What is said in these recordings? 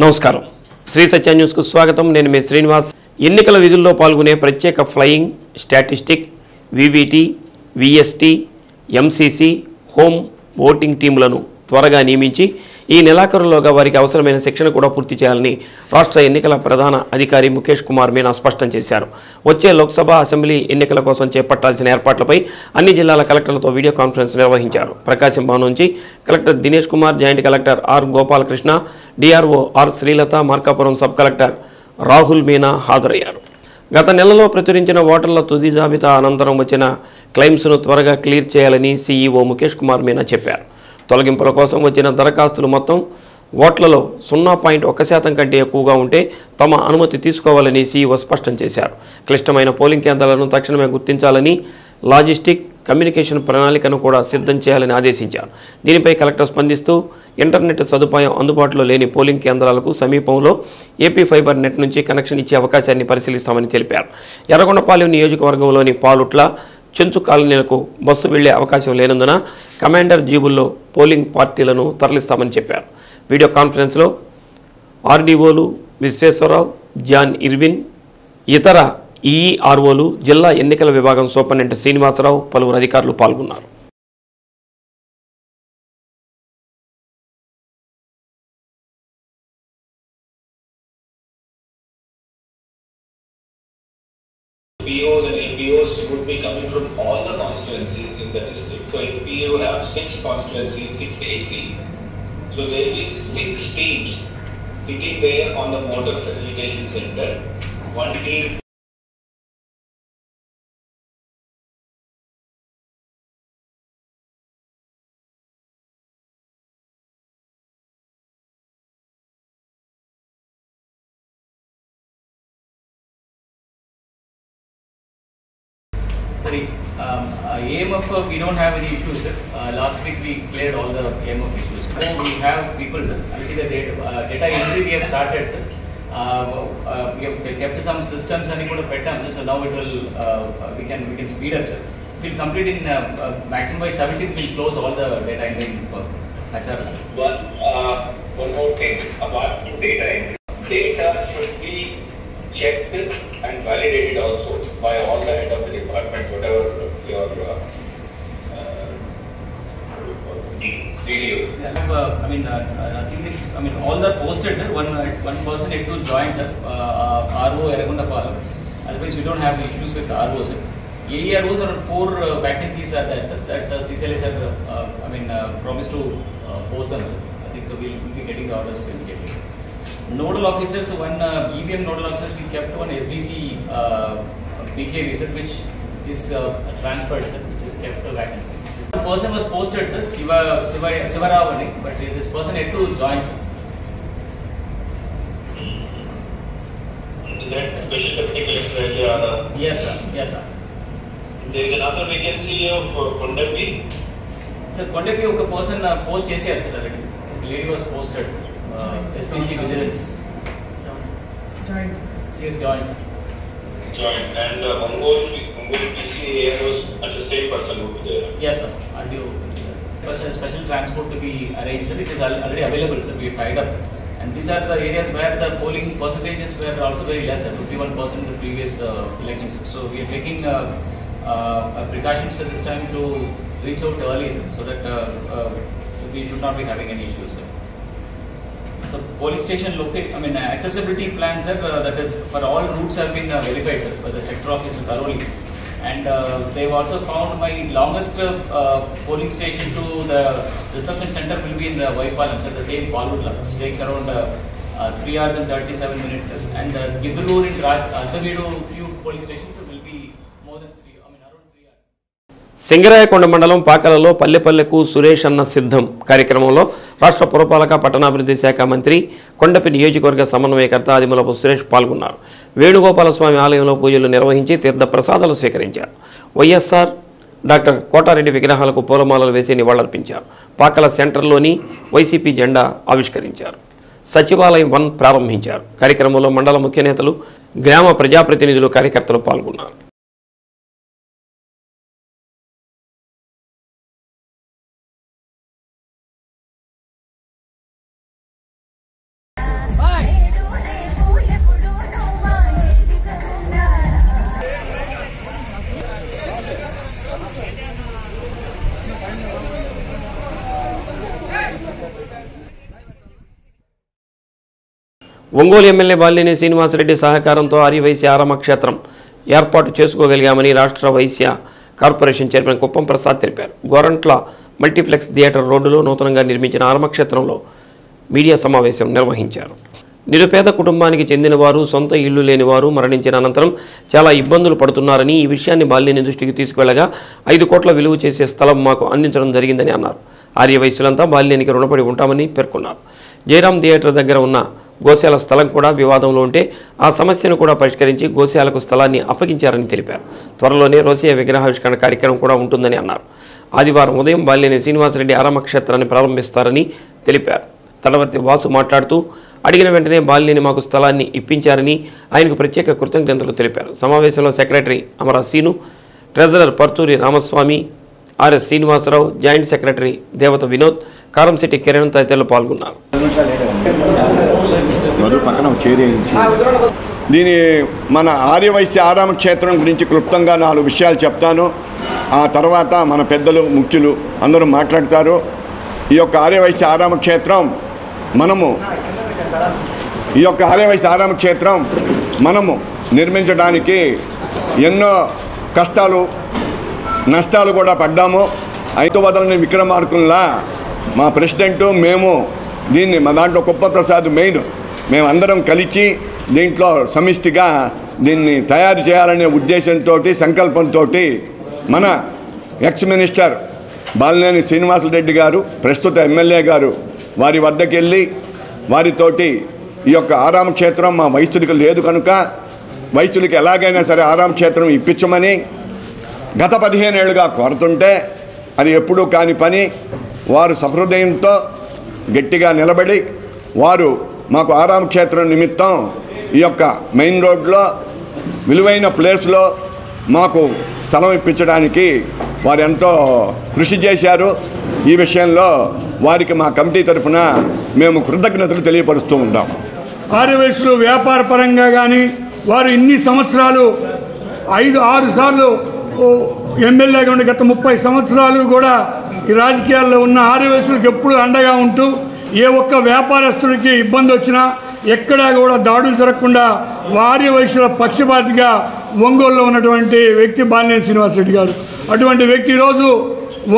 నమస్కారం శ్రీ సత్య న్యూస్ కు స్వాగతం నేను మీ శ్రీనివాస్ ఎన్నికల విధుల్లో పాల్గొనే ప్రత్యేక flying statistic VVT VST MCC home voting టీంలను త్వరగా నియమించి ఈ నెలాఖరులోగా వారికి అవసరమైన శిక్షణ కూడా పూర్తి చేయాలని రాష్ట్ర ఎన్నికల ప్రధాన అధికారి ముఖేష్ కుమార్ మీనా స్పష్టం చేశారు. వచ్చే లోక్సభ అసెంబ్లీ ఎన్నికల కోసం చేపట్టాల్సిన ఏర్పాట్లపై అన్ని జిల్లాల కలెక్టర్లతో వీడియో కాన్ఫరెన్స్ నిర్వహించారు. ప్రకాశం భవన్ నుంచి collector Dinesh Kumar, joint collector R Gopalakrishna, DRO R Srilatha, Markapuram sub collector Rahul Meena హాజరయ్యారు. గత నెలలో ప్రచురించిన ఓటర్ల తుది జాబితా అనంతరం వచ్చిన క్లెయిమ్స్ను త్వరగా క్లియర్ చేయాలని సీఈఓ ముఖేష్ కుమార్ మీనా చెప్పారు. తొలగింపుల కోసం వచ్చిన దరఖాస్తులు మొత్తం ఓట్లలో 0.1% కంటే ఎక్కువగా ఉంటే తమ అనుమతి తీసుకోవాలని సీఈఓ స్పష్టం చేశారు. క్లిష్టమైన పోలింగ్ కేంద్రాలను తక్షణమే గుర్తించాలని, లాజిస్టిక్ కమ్యూనికేషన్ ప్రణాళికను కూడా సిద్ధం చేయాలని ఆదేశించారు. దీనిపై కలెక్టర్ స్పందిస్తూ ఇంటర్నెట్ సదుపాయం అందుబాటులో లేని పోలింగ్ కేంద్రాలకు సమీపంలో ఏపీ ఫైబర్ నెట్ నుంచి కనెక్షన్ ఇచ్చే అవకాశాన్ని పరిశీలిస్తామని తెలిపారు. ఎర్రగొండపాలెం నియోజకవర్గంలోని పాలుట్ల, చెంచు కాలనీలకు బస్సు వెళ్లే అవకాశం లేనందున కమాండర్ జీబుల్లో పోలింగ్ పార్టీలను తరలిస్తామని చెప్పారు. వీడియో కాన్ఫరెన్స్లో ఆర్డీఓలు విశ్వేశ్వరరావు, జాన్ ఇర్విన్, ఇతర ఈఈఆర్ఓలు, జిల్లా ఎన్నికల విభాగం సూపరింటెండెంట్ శ్రీనివాసరావు, పలువురు అధికారులు పాల్గొన్నారు. POs and APOs would be coming from all the constituencies in the district. So if you have 6 constituencies, 6 AC, so there will be 6 teams sitting there on the voter facilitation center. One team Sorry, AMF we don't have any issues. Last week we cleared all the AMF issues. We have people, sir. Already the data entry we have started, sir. We have kept some systems and we put a pattern, so now it will we can speed up, sir. We'll complete in maximum by 17th. We'll close all the data entry work. One more thing about data entry. Data should be checked and validated also by all the head of the department, whatever your CDO. Nothing is. All the posted, sir. One person had to join, sir. RO Erragondapalem. Otherwise, we don't have issues with ROs. AEROs are 4 vacancies are there, sir. That CCLS have promised to post them. Sir. I think we'll be getting the orders immediately. Nodal officers, one EVM nodal officers we kept one SDC BKV, sir, which is transferred, sir, which is kept a vacancy. The person was posted, sir, Sivaravani, but this person had to join, sir. That special deputy collector area. Yes, sir. Yes, sir. There is another vacancy of Kondapi. Sir, Kondapi, one person post chesi sir already. The lady was posted, sir. SPG vigilance. Joined. She is joined, sir. Joined. And Ongole PCA was the same person would be there. Yes, sir. And you special transport to be arranged, sir. It is already available, sir. We tied up. And these are the areas where the polling percentages were also very less, 51% in the previous elections. So we are taking precautions at this time to reach out early, sir, so that we should not be having any issues, sir. So polling station accessibility plans, sir, that is for all routes have been verified, sir, by the sector officer thoroughly. And they've also found my longest polling station to the reception center will be in Vaipalam, sir, the same Palutla, which takes around 3 hours and 37 minutes, sir. And Gidurur in Adhaveedu, few polling stations will be more than 3, around 3 hours. Singarayakonda మండలం పాకలలో పల్లెపల్లెకు సురేష్ అన్న సిద్ధం కార్యక్రమంలో రాష్ట్ర పురపాలక పట్టణాభివృద్ధి శాఖ మంత్రి కొండపి నియోజకవర్గ సమన్వయకర్త ఆదిమూలపు సురేష్ పాల్గొన్నారు. వేణుగోపాలస్వామి ఆలయంలో పూజలు నిర్వహించి తీర్థ ప్రసాదాలు స్వీకరించారు. వైఎస్ఆర్ డాక్టర్ కోటారెడ్డి విగ్రహాలకు పూలమాలలు వేసి నివాళులర్పించారు. పాకల సెంటర్లోని వైసీపీ జెండా ఆవిష్కరించారు. సచివాలయం 1 ప్రారంభించారు. కార్యక్రమంలో మండల ముఖ్య నేతలు, గ్రామ ప్రజాప్రతినిధులు, కార్యకర్తలు పాల్గొన్నారు. ఒంగోలు ఎమ్మెల్యే బాలినేని శ్రీనివాసరెడ్డి సహకారంతో ఆర్యవైశ్య ఆరామక్షేత్రం ఏర్పాటు చేసుకోగలిగామని రాష్ట్ర వైశ్య కార్పొరేషన్ చైర్మన్ కుప్పం ప్రసాద్ తెలిపారు. గోరంట్ల మల్టీప్లెక్స్ థియేటర్ రోడ్డులో నూతనంగా నిర్మించిన ఆరామక్షేత్రంలో మీడియా సమావేశం నిర్వహించారు. నిరుపేద కుటుంబానికి చెందిన వారు, సొంత ఇల్లు లేని వారు మరణించిన అనంతరం చాలా ఇబ్బందులు పడుతున్నారని, ఈ విషయాన్ని బాలినేని దృష్టికి తీసుకువెళ్లగా 5 కోట్ల విలువ చేసే స్థలం మాకు అందించడం జరిగిందని అన్నారు. ఆర్యవైశ్యులంతా బాలినేనికి రుణపడి ఉంటామని పేర్కొన్నారు. జయరాం థియేటర్ దగ్గర ఉన్న గోశాల స్థలం కూడా వివాదంలో ఉంటే ఆ సమస్యను కూడా పరిష్కరించి గోశాలకు స్థలాన్ని అప్పగించారని తెలిపారు. త్వరలోనే రోసయ్య విగ్రహావిష్కరణ కార్యక్రమం కూడా ఉంటుందని అన్నారు. ఆదివారం ఉదయం బాలినేని శ్రీనివాసరెడ్డి ఆరామక్షేత్రాన్ని ప్రారంభిస్తారని తెలిపారు. తలవర్తి వాసు మాట్లాడుతూ అడిగిన వెంటనే బాలినేని మాకు స్థలాన్ని ఇప్పించారని ఆయనకు ప్రత్యేక కృతజ్ఞతలు తెలిపారు. సమావేశంలో secretary Amara Seenu, treasurer Parthuri Ramaswamy, RS Srinivasarao, joint secretary Devatha Vinod, Karamsetti Kiran తదితరులు పాల్గొన్నారు. దీని మన ఆర్యవైశ్య ఆరామక్షేత్రం గురించి క్లుప్తంగా 4 విషయాలు చెప్తాను. ఆ తర్వాత మన పెద్దలు ముఖ్యులు అందరూ మాట్లాడతారు. ఈ యొక్క ఆర్యవైశ్య ఆరామక్షేత్రం మనము నిర్మించడానికి ఎన్నో కష్టాలు నష్టాలు కూడా పడ్డాము. అయితే వదలని విక్రమార్కుల్లా మా ప్రెసిడెంటు మేము దీన్ని మా దాంట్లో కుప్ప ప్రసాద్ మెయిన్ మేమందరం కలిసి దీంట్లో సమిష్టిగా దీన్ని తయారు చేయాలనే ఉద్దేశంతో సంకల్పంతో మన ఎక్స్ మినిస్టర్ బాలినేని శ్రీనివాసరెడ్డి గారు, ప్రస్తుత ఎమ్మెల్యే గారు వారి వద్దకు వెళ్ళి వారితోటి ఈ యొక్క ఆరామక్షేత్రం మా వైశ్యులకు లేదు కనుక వైశ్యులకి ఎలాగైనా సరే ఆరామక్షేత్రం ఇప్పించమని గత 15 ఏళ్ళుగా కోరుతుంటే అది ఎప్పుడూ కాని పని. వారు సహృదయంతో గట్టిగా నిలబడి వారు మాకు ఆరామక్షేత్రం నిమిత్తం ఈ యొక్క మెయిన్ రోడ్లో విలువైన ప్లేస్లో మాకు స్థలం ఇప్పించడానికి వారు ఎంతో కృషి చేశారు. ఈ విషయంలో వారికి మా కమిటీ తరఫున మేము కృతజ్ఞతలు తెలియపరుస్తూ ఉంటాం. ఆర్యవైశ్యులు వ్యాపార పరంగా కానీ వారు ఇన్ని సంవత్సరాలు 5-6 సార్లు ఎమ్మెల్యేగా ఉండి గత 30 సంవత్సరాలు కూడా ఈ రాజకీయాల్లో ఉన్న ఆర్యవైశ్యులకు ఎప్పుడు అండగా ఉంటూ ఏ ఒక్క వ్యాపారస్తుడికి ఇబ్బంది వచ్చినా ఎక్కడా కూడా దాడులు జరగకుండా ఆర్యవైశ్యుల పక్షపాతిగా ఒంగోలులో ఉన్నటువంటి వ్యక్తి బాలినేని శ్రీనివాసరెడ్డి గారు. అటువంటి వ్యక్తి ఈరోజు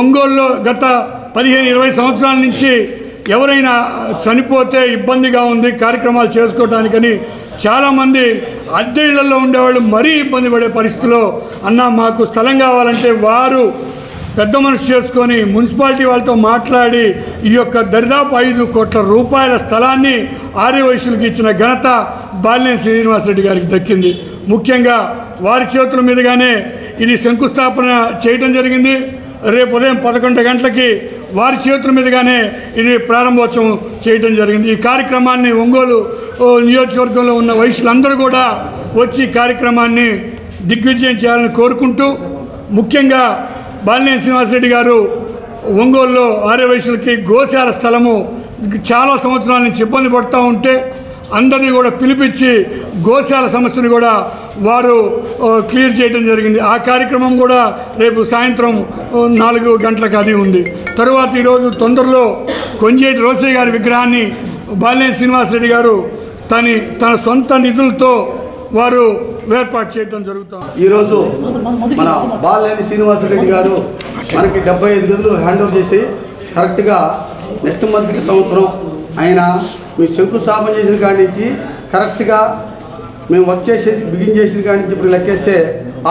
ఒంగోలులో గత 15-20 సంవత్సరాల నుంచి ఎవరైనా చనిపోతే ఇబ్బందిగా ఉంది కార్యక్రమాలు చేసుకోవటానికని చాలామంది అద్దె ఇళ్లలో ఉండేవాళ్ళు మరీ ఇబ్బంది పడే పరిస్థితిలో అన్న మాకు స్థలం కావాలంటే వారు పెద్ద మనసు చేసుకొని మున్సిపాలిటీ వాళ్ళతో మాట్లాడి ఈ యొక్క దరిదాపు 5 కోట్ల రూపాయల స్థలాన్ని ఆర్యవైశ్యులకు ఇచ్చిన ఘనత బాలినేని శ్రీనివాసరెడ్డి గారికి దక్కింది. ముఖ్యంగా వారి చేతుల మీదుగానే ఇది శంకుస్థాపన చేయడం జరిగింది. రేపు ఉదయం 11 గంటలకి వారి చేతుల మీదుగానే ఇది ప్రారంభోత్సవం చేయడం జరిగింది. ఈ కార్యక్రమాన్ని ఒంగోలు నియోజకవర్గంలో ఉన్న వైశ్యులందరూ కూడా వచ్చి కార్యక్రమాన్ని దిగ్విజయం చేయాలని కోరుకుంటూ, ముఖ్యంగా బాలినేని శ్రీనివాసరెడ్డి గారు ఒంగోలులో ఆర్యవైశ్యులకి గోశాల స్థలము చాలా సంవత్సరాల నుంచి ఇబ్బంది పడుతూ ఉంటే అందరినీ కూడా పిలిపించి గోశాల సమస్యను కూడా వారు క్లియర్ చేయడం జరిగింది. ఆ కార్యక్రమం కూడా రేపు సాయంత్రం 4 గంటలకు అది ఉంది. తరువాత ఈరోజు తొందరలో కొంజేటి రోసయ్య గారి విగ్రహాన్ని బాలినేని శ్రీనివాసరెడ్డి గారు తన సొంత నిధులతో వారు ఏర్పాటు చేయడం జరుగుతుంది. ఈరోజు మన బాలినేని శ్రీనివాసరెడ్డి గారు మనకి 75 గదులు హ్యాండ్ ఓవర్ చేసి కరెక్ట్గా నెక్స్ట్ మంత్కి సంవత్సరం ఆయన మేము శంకుస్థాపన చేసిన కాడి నుంచి కరెక్ట్గా మేము వర్క్ చేసేది బిగిన్ చేసిన కాడి నుంచి ఇప్పుడు లెక్కేస్తే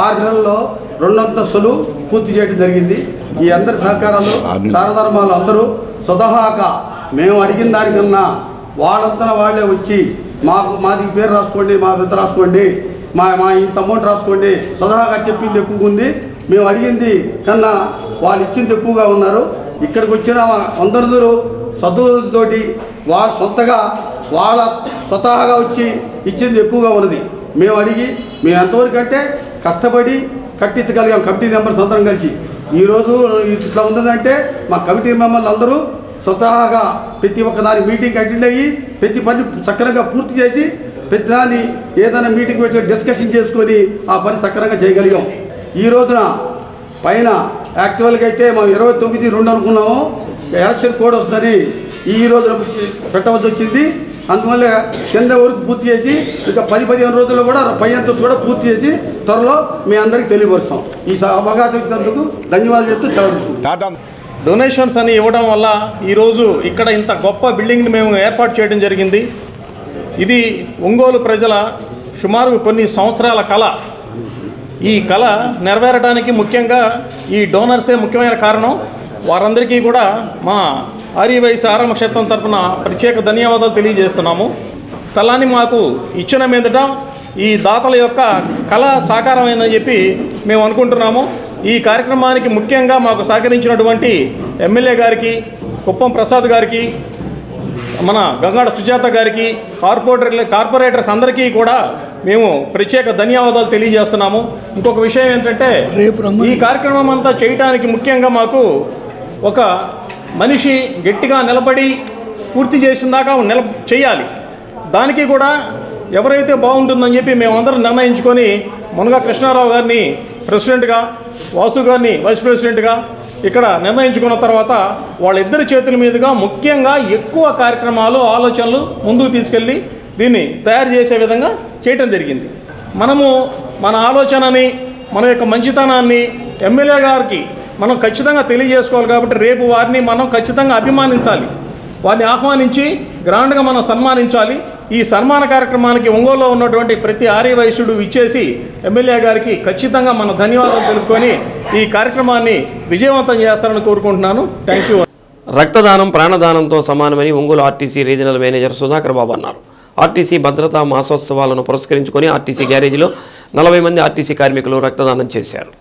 6 నెలల్లో 2 అంతస్తులు పూర్తి చేయడం జరిగింది. ఈ అందరి సహకారాలు దానధర్మాలు అందరూ స్వతహాగా మేము అడిగిన దానికన్నా వాళ్ళంతా వాళ్ళే వచ్చి మాది పేరు రాసుకోండి, మా పెద్ద రాసుకోండి, మా ఇంత అమౌంట్ రాసుకోండి, స్వతహాగా చెప్పింది ఎక్కువగా ఉంది, మేము అడిగింది కన్నా వాళ్ళు ఇచ్చింది ఎక్కువగా ఉన్నారు. ఇక్కడికి వచ్చిన అందరూ చదువులతోటి వాళ్ళ సొంతగా వాళ్ళ స్వతహాగా వచ్చి ఇచ్చింది ఎక్కువగా ఉన్నది. మేము ఎంతవరకు అంటే కష్టపడి కట్టించగలిగాం కమిటీ మెంబర్స్ అందరం కలిసి. ఈరోజు ఇట్లా ఉన్నదంటే మా కమిటీ మెంబర్లు అందరూ స్వతహాగా ప్రతి ఒక్కదాని మీటింగ్ అటెండ్ అయ్యి ప్రతి పని సక్రమంగా పూర్తి చేసి ప్రతి దాన్ని ఏదైనా మీటింగ్ పెట్టి డిస్కషన్ చేసుకొని ఆ పని సక్రమంగా చేయగలిగాం. ఈ రోజున పైన యాక్చువల్గా అయితే మనం 29/2 అనుకున్నాము, ఎలక్షన్ కోడ్ వస్తుందని ఈ రోజున పెట్టవలసి వచ్చింది. అందువల్ల కింద వరకు పూర్తి చేసి ఇంకా 10-15 రోజుల్లో కూడా పై అంతస్తు కూడా పూర్తి చేసి త్వరలో మీ అందరికీ తెలియపరుస్తాం. ఈ అవకాశం ఇచ్చినందుకు ధన్యవాదాలు చెప్తూ సెలవు. డొనేషన్స్ అని ఇవ్వడం వల్ల ఈరోజు ఇక్కడ ఇంత గొప్ప బిల్డింగ్ని మేము ఏర్పాటు చేయడం జరిగింది. ఇది ఒంగోలు ప్రజల సుమారు కొన్ని సంవత్సరాల కళ. ఈ కళ నెరవేరడానికి ముఖ్యంగా ఈ డోనర్సే ముఖ్యమైన కారణం. వారందరికీ కూడా మా ఆర్యవైశ్య ఆరామ క్షేత్రం తరఫున ప్రత్యేక ధన్యవాదాలు తెలియజేస్తున్నాము. స్థలాన్ని మాకు ఇచ్చిన మీదట ఈ దాతల యొక్క కళ సాకారమైందని చెప్పి మేము అనుకుంటున్నాము. ఈ కార్యక్రమానికి ముఖ్యంగా మాకు సహకరించినటువంటి ఎమ్మెల్యే గారికి, కుప్పం ప్రసాద్ గారికి, మన గంగాడ సుజాత గారికి, కార్పొరేటర్స్ అందరికీ కూడా మేము ప్రత్యేక ధన్యవాదాలు తెలియజేస్తున్నాము. ఇంకొక విషయం ఏంటంటే ఈ కార్యక్రమం అంతా చేయడానికి ముఖ్యంగా మాకు ఒక మనిషి గట్టిగా నిలబడి పూర్తి చేసిన దాకా చేయాలి. దానికి కూడా ఎవరైతే బాగుంటుందని చెప్పి మేమందరం నిర్ణయించుకొని మునగా కృష్ణారావు గారిని ప్రెసిడెంట్గా, వాసు గారిని వైస్ ప్రెసిడెంట్గా ఇక్కడ నిర్ణయించుకున్న తర్వాత వాళ్ళిద్దరి చేతుల మీదుగా ముఖ్యంగా ఎక్కువ కార్యక్రమాలు, ఆలోచనలు ముందుకు తీసుకెళ్ళి దీన్ని తయారు చేసే విధంగా చేయటం జరిగింది. మనము మన ఆలోచనని, మన యొక్క మంచితనాన్ని ఎమ్మెల్యే గారికి మనం ఖచ్చితంగా తెలియజేసుకోవాలి. కాబట్టి రేపు వారిని మనం ఖచ్చితంగా అభిమానించాలి, వారిని ఆహ్వానించి గ్రాండ్గా మనం సన్మానించాలి. ఈ సన్మాన కార్యక్రమానికి ఒంగోలులో ఉన్నటువంటి ప్రతి ఆర్యవైశ్యుడు ఇచ్చేసి ఎమ్మెల్యే గారికి ఖచ్చితంగా మన ధన్యవాదాలు తెలుపుకొని ఈ కార్యక్రమాన్ని విజయవంతం చేస్తారని కోరుకుంటున్నాను. Thank you. రక్తదానం ప్రాణదానంతో సమానమని Ongole RTC regional manager Sudhakar Babu అన్నారు. ఆర్టీసీ భద్రతా మాసోత్సవాలను పురస్కరించుకొని ఆర్టీసీ గ్యారేజీలో 40 మంది ఆర్టీసీ కార్మికులు రక్తదానం చేశారు.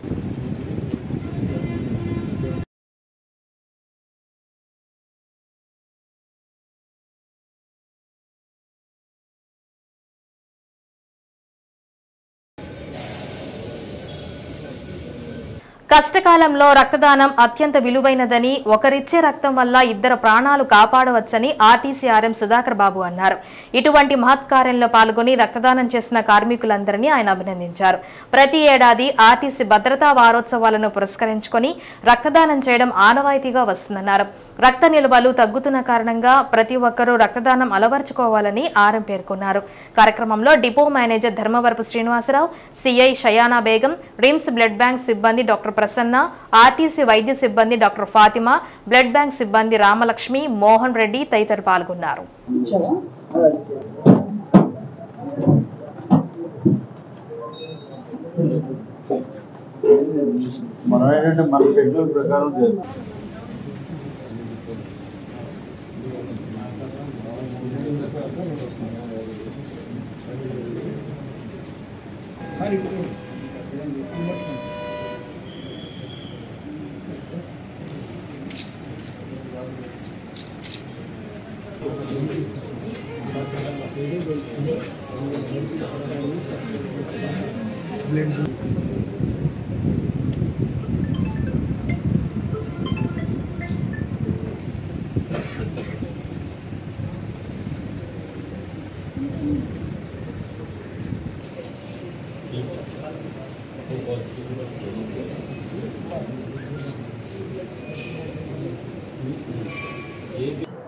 కష్టకాలంలో రక్తదానం అత్యంత విలువైనదని, ఒకరిచ్చే రక్తం వల్ల 2 ప్రాణాలు కాపాడవచ్చని ఆర్టీసీ ఆర్ఎం సుధాకర్ బాబు అన్నారు. ఇటువంటి మహత్కార్యంలో పాల్గొని రక్తదానం చేసిన కార్మికులందరినీ ఆయన అభినందించారు. ప్రతి ఏడాది ఆర్టీసీ భద్రతా వారోత్సవాలను పురస్కరించుకొని రక్తదానం చేయడం ఆనవాయితీగా వస్తుందన్నారు. రక్త నిల్వలు తగ్గుతున్న కారణంగా ప్రతి ఒక్కరూ రక్తదానం అలవర్చుకోవాలని ఆర్ఎం పేర్కొన్నారు. కార్యక్రమంలో depot manager Dharmavarapu Srinivasarao, CI Shayana Begum, RIMS blood bank సిబ్బంది డాక్టర్ ప్రసన్న, ఆర్టీసీ వైద్య సిబ్బంది డాక్టర్ ఫాతిమా, బ్లడ్ బ్యాంక్ సిబ్బంది రామలక్ష్మి, మోహన్ రెడ్డి తదితరులు పాల్గొన్నారు.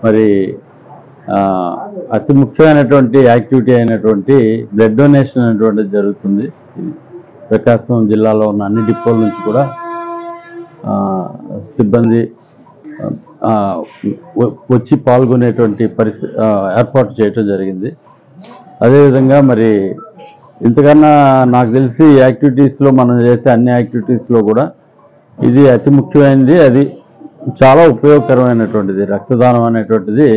మరి అతి ముఖ్యమైనటువంటి యాక్టివిటీ అయినటువంటి బ్లడ్ డొనేషన్ అనేటువంటిది జరుగుతుంది. ప్రకాశం జిల్లాలో ఉన్న అన్ని డిపోల నుంచి కూడా సిబ్బంది వచ్చి పాల్గొనేటువంటి ఏర్పాటు చేయటం జరిగింది. అదేవిధంగా మరి ఇంతకన్నా నాకు తెలిసి యాక్టివిటీస్లో మనం చేసే అన్ని యాక్టివిటీస్లో కూడా ఇది అతి ముఖ్యమైనది, అది చాలా ఉపయోగకరమైనటువంటిది. రక్తదానం అనేటువంటిది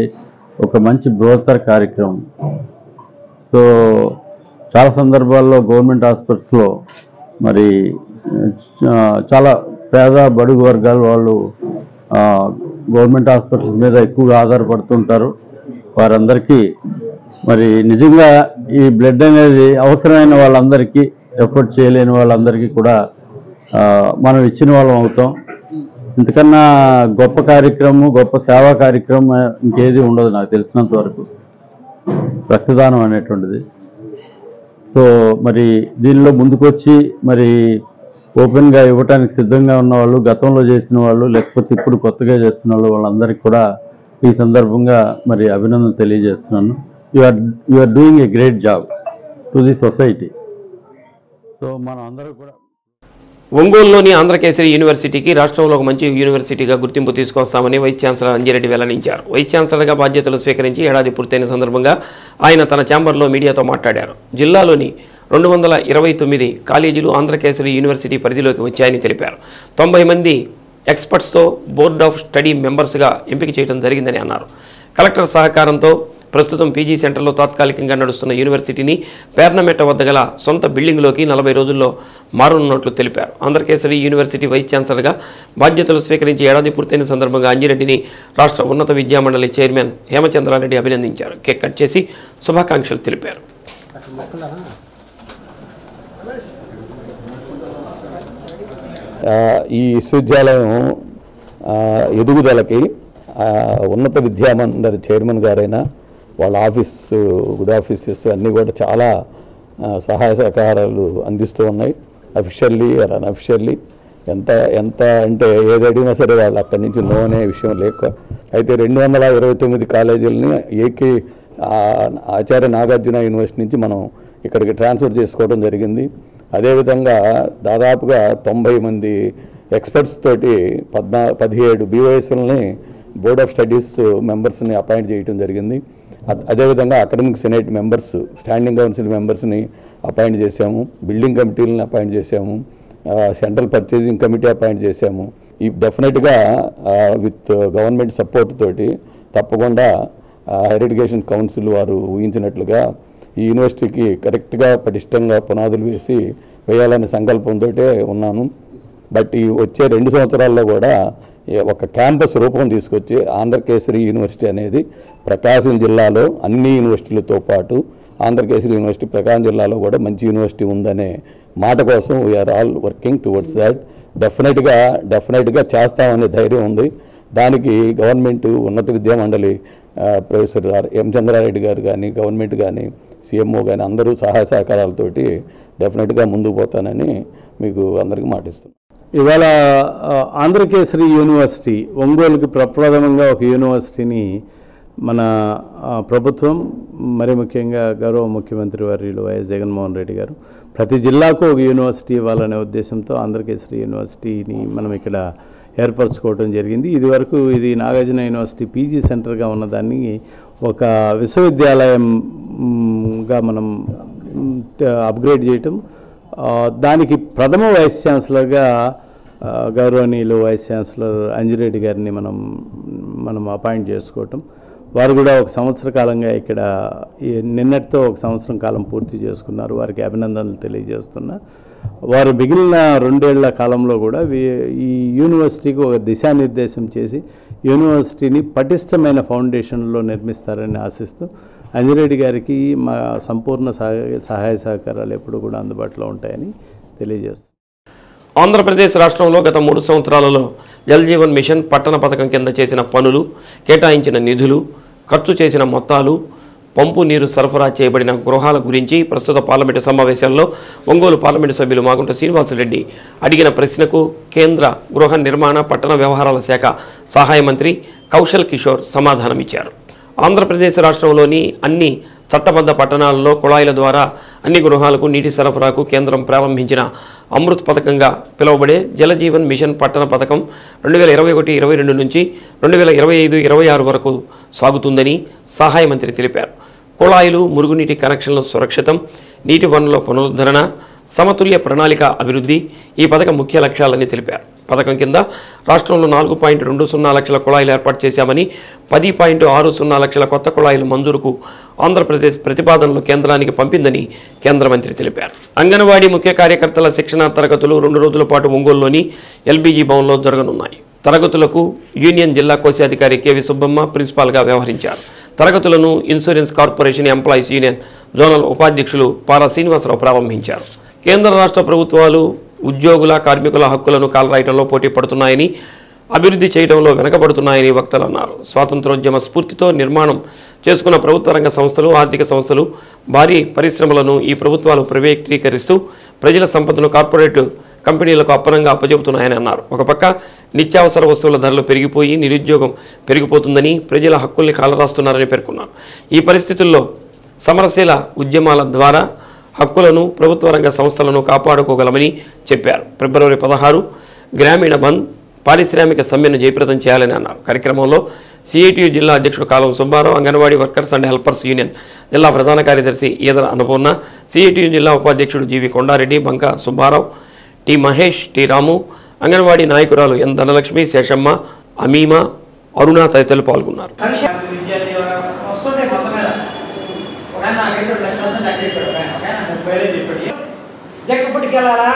ఒక మంచి బృహత్తర కార్యక్రమం. సో చాలా సందర్భాల్లో గవర్నమెంట్ హాస్పిటల్స్లో మరి చాలా పేద బడుగు వర్గాల వాళ్ళు గవర్నమెంట్ హాస్పిటల్స్ మీద ఎక్కువగా ఆధారపడుతుంటారు. వారందరికీ మరి నిజంగా ఈ బ్లడ్ అనేది అవసరమైన వాళ్ళందరికీ, ఎఫర్ట్ చేయలేని వాళ్ళందరికీ కూడా మనం ఇచ్చిన వాళ్ళం అవుతాం. ఇంతకన్నా గొప్ప కార్యక్రమం, గొప్ప సేవా కార్యక్రమం ఇంకేది ఉండదు నాకు తెలిసినంత వరకు, రక్తదానం అనేటువంటిది. సో మరి దీనిలో ముందుకొచ్చి మరి ఓపెన్గా ఇవ్వటానికి సిద్ధంగా ఉన్న వాళ్ళు, గతంలో చేసిన వాళ్ళు, లేకపోతే ఇప్పుడు కొత్తగా చేస్తున్న వాళ్ళు, వాళ్ళందరికీ కూడా ఈ సందర్భంగా మరి అభినందనలు తెలియజేస్తున్నాను. you are doing a great job to the society. So మనం అందరూ కూడా ఒంగోలులోని ఆంధ్రకేసరి యూనివర్సిటీకి రాష్ట్రంలో ఒక మంచి యూనివర్సిటీగా గుర్తింపు తీసుకొస్తామని వైస్ ఛాన్సలర్ అంజిరెడ్డి వెల్లడించారు. వైస్ ఛాన్సలర్గా బాధ్యతలు స్వీకరించి ఏడాది పూర్తయిన సందర్భంగా ఆయన తన ఛాంబర్లో మీడియాతో మాట్లాడారు. జిల్లాలోని 229 కాలేజీలు ఆంధ్రకేసరి యూనివర్సిటీ పరిధిలోకి వచ్చాయని తెలిపారు. 90 మంది ఎక్స్పర్ట్స్తో బోర్డ్ ఆఫ్ స్టడీ మెంబర్స్గా ఎంపిక చేయడం జరిగిందని అన్నారు. కలెక్టర్ సహకారంతో ప్రస్తుతం పీజీ సెంటర్లో తాత్కాలికంగా నడుస్తున్న యూనివర్సిటీని పేర్నమెట్ట వద్ద గల సొంత బిల్డింగ్లోకి 40 రోజుల్లో మారనున్నట్లు తెలిపారు. ఆంధ్రకేసరి యూనివర్సిటీ వైస్ ఛాన్సలర్గా బాధ్యతలు స్వీకరించి ఏడాది పూర్తయిన సందర్భంగా అంజిరెడ్డిని రాష్ట్ర ఉన్నత విద్యామండలి చైర్మన్ హేమచంద్రారెడ్డి అభినందించారు. కేక్ కట్ చేసి శుభాకాంక్షలు తెలిపారు. ఈ విశ్వవిద్యాలయం ఎదుగుదలకి ఉన్నత విద్యామండలి చైర్మన్ గారైనా వాళ్ళ గుడ్ ఆఫీసెస్ అన్నీ కూడా చాలా సహాయ సహకారాలు అందిస్తూ ఉన్నాయి. అఫీషియల్లీ ఆర్ అన్అఫీషియల్లీ ఎంత అంటే ఏది అడిగినా సరే వాళ్ళు అక్కడి నుంచి నో అనే విషయం లేక అయితే 229 కాలేజీలని ఆచార్య నాగార్జున యూనివర్సిటీ నుంచి మనం ఇక్కడికి ట్రాన్స్ఫర్ చేసుకోవడం జరిగింది. అదేవిధంగా దాదాపుగా 90 మంది ఎక్స్పర్ట్స్ తోటి 17 బీఓఎస్ఎల్ని బోర్డ్ ఆఫ్ స్టడీస్ మెంబర్స్ని అపాయింట్ చేయడం జరిగింది. అదేవిధంగా academic senate members, standing council మెంబర్స్ని అపాయింట్ చేశాము, బిల్డింగ్ కమిటీలను అపాయింట్ చేశాము, సెంట్రల్ పర్చేసింగ్ కమిటీ అపాయింట్ చేశాము. ఈ డెఫినెట్గా విత్ గవర్నమెంట్ సపోర్ట్ తోటి తప్పకుండా హైయర్ ఎడ్యుకేషన్ కౌన్సిల్ వారు ఊహించినట్లుగా ఈ యూనివర్సిటీకి కరెక్ట్గా పటిష్టంగా పునాదులు వేయాలనే సంకల్పంతో ఉన్నాను. బట్ ఈ వచ్చే 2 సంవత్సరాల్లో కూడా ఒక క్యాంపస్ రూపం తీసుకొచ్చి ఆంధ్రకేసరి యూనివర్సిటీ అనేది ప్రకాశం జిల్లాలో అన్ని యూనివర్సిటీలతో పాటు ఆంధ్రకేసరి యూనివర్సిటీ ప్రకాశం జిల్లాలో కూడా మంచి యూనివర్సిటీ ఉందనే మాట కోసం we're all working towards that. డెఫినెట్గా చేస్తామనే ధైర్యం ఉంది. దానికి గవర్నమెంట్ ఉన్నత విద్యామండలి ప్రొఫెసర్ ఎం చంద్రారెడ్డి గారు కానీ, గవర్నమెంట్ కానీ, సీఎంఓ కానీ అందరూ సహాయ సహకారాలతోటి డెఫినెట్గా ముందుకు పోతానని మీకు అందరికీ మాటిస్తున్నాను. ఇవాళ ఆంధ్రకేసరి యూనివర్సిటీ ఒంగోలుకి ప్రప్రథమంగా ఒక యూనివర్సిటీని మన ప్రభుత్వం, మరి ముఖ్యంగా గౌరవ ముఖ్యమంత్రి వర్యులు వైఎస్ జగన్మోహన్ రెడ్డి గారు ప్రతి జిల్లాకు ఒక యూనివర్సిటీ ఇవ్వాలనే ఉద్దేశంతో ఆంధ్రకేసరి యూనివర్సిటీని మనం ఇక్కడ ఏర్పరచుకోవడం జరిగింది. ఇది నాగార్జున యూనివర్సిటీ పీజీ సెంటర్గా ఉన్నదాన్ని ఒక విశ్వవిద్యాలయంగా మనం అప్గ్రేడ్ చేయటం, దానికి ప్రథమ వైస్ ఛాన్సలర్గా గౌరవనీయులు వైస్ ఛాన్సలర్ అంజిరెడ్డి గారిని మనం అపాయింట్ చేసుకోవటం, వారు కూడా 1 సంవత్సర కాలంగా ఇక్కడ నిన్నటితో 1 సంవత్సరం కాలం పూర్తి చేసుకున్నారు. వారికి అభినందనలు తెలియజేస్తున్నా. వారు మిగిలిన 2 ఏళ్ల కాలంలో కూడా ఈ యూనివర్సిటీకి ఒక దిశానిర్దేశం చేసి యూనివర్సిటీని పటిష్టమైన ఫౌండేషన్లో నిర్మిస్తారని ఆశిస్తూ అంజిరెడ్డి గారికి మా సంపూర్ణ సహాయ సహకారాలు ఎప్పుడు కూడా అందుబాటులో ఉంటాయని తెలియజేస్తాం. ఆంధ్రప్రదేశ్ రాష్ట్రంలో గత 3 సంవత్సరాలలో జల్ జీవన్ మిషన్ పట్టణ పథకం కింద చేసిన పనులు, కేటాయించిన నిధులు, ఖర్చు చేసిన మొత్తాలు, పంపు నీరు సరఫరా చేయబడిన గృహాల గురించి ప్రస్తుత పార్లమెంటు సమావేశాల్లో ఒంగోలు పార్లమెంటు సభ్యులు మాగుంట శ్రీనివాసురెడ్డి అడిగిన ప్రశ్నకు కేంద్ర గృహ నిర్మాణ పట్టణ వ్యవహారాల శాఖ సహాయ మంత్రి కౌశల్ కిషోర్ సమాధానమిచ్చారు. ఆంధ్రప్రదేశ్ రాష్ట్రంలోని అన్ని చట్టబద్ధ పట్టణాలలో కుళాయిల ద్వారా అన్ని గృహాలకు నీటి సరఫరాకు కేంద్రం ప్రారంభించిన అమృత్ పథకంగా పిలువబడే జలజీవన్ మిషన్ పట్టణ పథకం 2021-22 నుంచి 2025-26 వరకు సాగుతుందని సహాయ మంత్రి తెలిపారు. కుళాయిలు, మురుగునీటి కనెక్షన్ల సురక్షితం, నీటి వనరుల పునరుద్ధరణ, సమతుల్య ప్రణాళిక అభివృద్ధి ఈ పథకం ముఖ్య లక్ష్యాలని తెలిపారు. పథకం కింద రాష్ట్రంలో 4.20 లక్షల కుళాయిలు ఏర్పాటు చేశామని, 10.60 లక్షల కొత్త కుళాయిల మంజూరుకు ఆంధ్రప్రదేశ్ ప్రతిపాదనలు కేంద్రానికి పంపిందని కేంద్ర మంత్రి తెలిపారు. అంగన్వాడీ ముఖ్య కార్యకర్తల శిక్షణ తరగతులు 2 రోజుల పాటు ఒంగోలులోని ఎల్బీజీ భవన్లో జరగనున్నాయి. తరగతులకు యూనియన్ జిల్లా కోశాధికారి కేవి సుబ్బమ్మ ప్రిన్సిపాల్గా వ్యవహరించారు. తరగతులను insurance corporation employees union zonal ఉపాధ్యక్షులు పారా శ్రీనివాసరావు ప్రారంభించారు. కేంద్ర రాష్ట్ర ప్రభుత్వాలు ఉద్యోగుల, కార్మికుల హక్కులను కాలరాయటంలో పోటీ పడుతున్నాయని, అభివృద్ధి చేయడంలో వెనకబడుతున్నాయని వక్తలు అన్నారు. స్వాతంత్రోద్యమ స్ఫూర్తితో నిర్మాణం చేసుకున్న ప్రభుత్వ రంగ సంస్థలు, ఆర్థిక సంస్థలు, భారీ పరిశ్రమలను ఈ ప్రభుత్వాలు ప్రైవేటీకరిస్తూ ప్రజల సంపదను కార్పొరేట్ కంపెనీలకు అప్పనంగా అప్పచెబుతున్నాయని అన్నారు. ఒక పక్క నిత్యావసర వస్తువుల ధరలు పెరిగిపోయి నిరుద్యోగం పెరిగిపోతుందని, ప్రజల హక్కుల్ని కాలరాస్తున్నారని పేర్కొన్నారు. ఈ పరిస్థితుల్లో సమరశీల ఉద్యమాల ద్వారా హక్కులను ప్రభుత్వ రంగ సంస్థలను కాపాడుకోగలమని చెప్పారు. ఫిబ్రవరి 16 గ్రామీణ బంద్ పారిశ్రామిక సమ్మెను జయప్రదం చేయాలని అన్నారు. కార్యక్రమంలో సిఐటియు జిల్లా అధ్యక్షుడు Kalam Subbarao, anganwadi workers and helpers union జిల్లా ప్రధాన కార్యదర్శి ఈదర అన్నపూర్ణ, సిఐటియు జిల్లా ఉపాధ్యక్షుడు GV Kondareddy, Banka Subbarao, T Mahesh, T Ramu, anganwadi నాయకురాలు ఎన్ ధనలక్ష్మి, శేషమ్మ, అమీమా, అరుణ తదితరులు పాల్గొన్నారు. జంక్ ఫుడ్కి వెళ్ళాలా,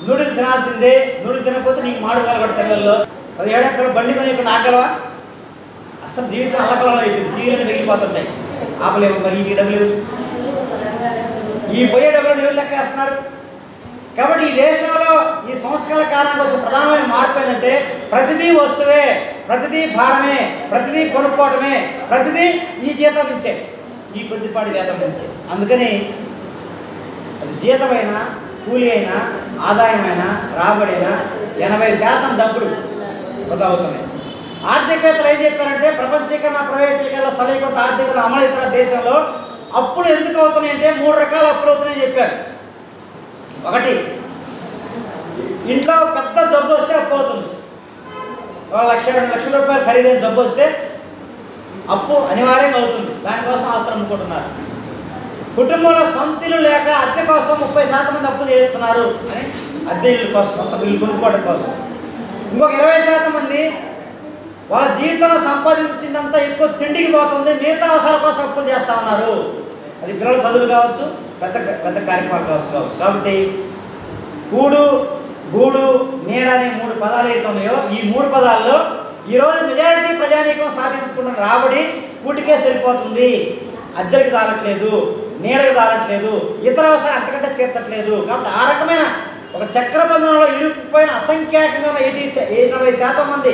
నూడిల్ తినాల్సిందే, నూడిల్ తినకపోతే నీకు మాడు కాలబడి తెగల్లో 17 ఎక్కడ బండి కొని ఇక్కడ ఆగలవా? అసలు జీవితం అల్లకలం అయిపోయింది. టీవీలన్నీ మిగిలిపోతుంటాయి, ఆపలేము. మరి ఈ డబ్బులు, ఈ పోయే డబ్బులు ఎవరు లెక్కేస్తున్నారు? కాబట్టి ఈ దేశంలో ఈ సంస్కరణ కారణంగా వచ్చే ప్రధానమైన మార్పు ఏంటంటే ప్రతిదీ వస్తువే, ప్రతిదీ భారమే, ప్రతిదీ కొనుక్కోవటమే, ప్రతిదీ ఈ జీతం నుంచే, ఈ కొద్దిపాటి వేతనం నుంచి. అందుకని అది జీతమైనా, కూలి అయినా, ఆదాయమైనా, రాబడైనా 80% డబ్బులు వృధా అవుతున్నాయి. ఆర్థికవేత్తలు ఏం చెప్పారంటే ప్రపంచీకరణ, ప్రైవేటీకరణ, సరళీకృత ఆర్థికత అమలవుతున్న దేశంలో అప్పులు ఎందుకు అవుతున్నాయంటే 3 రకాల అప్పులు అవుతున్నాయని చెప్పారు. ఒకటి, ఇంట్లో పెద్ద జబ్బు వస్తే అప్పు అవుతుంది. 1 లక్ష 2 లక్షల రూపాయలు ఖరీదైన జబ్బు వస్తే అప్పు అనివార్యంగా అవుతుంది. దానికోసం ఆస్తులు అమ్ముకుంటున్నారు. కుటుంబంలో సొంత ఇల్లు లేక అద్దె కోసం 30% మంది అప్పులు చేస్తున్నారు అని, అద్దె ఇల్లు కోసం, సొంత ఇల్లు కొనుక్కోవడం కోసం. ఇంకొక 20% మంది వాళ్ళ జీవితంలో సంపాదించిందంతా ఎక్కువ తిండికి పోతుంది, మిగతా అవసరాల కోసం అప్పులు చేస్తూ ఉన్నారు. అది పిల్లల చదువులు కావచ్చు, పెద్ద పెద్ద కార్యక్రమాలు కావచ్చు. కాబట్టి కూడు, గూడు, నీడ అనే 3 పదాలు అయితే ఉన్నాయో, ఈ 3 పదాల్లో ఈరోజు మెజారిటీ ప్రజానీకం సాధించుకున్న రాబడి కూటికే సరిపోతుంది. అద్దెకి చాలట్లేదు, నీడకి చాలట్లేదు, ఇతర అవసరాలు అంతకంటే తీర్చట్లేదు. కాబట్టి ఆ రకమైన ఒక చక్రబంధంలో ఇరుక్కుపోయిన అసంఖ్యాకంగా 80% మంది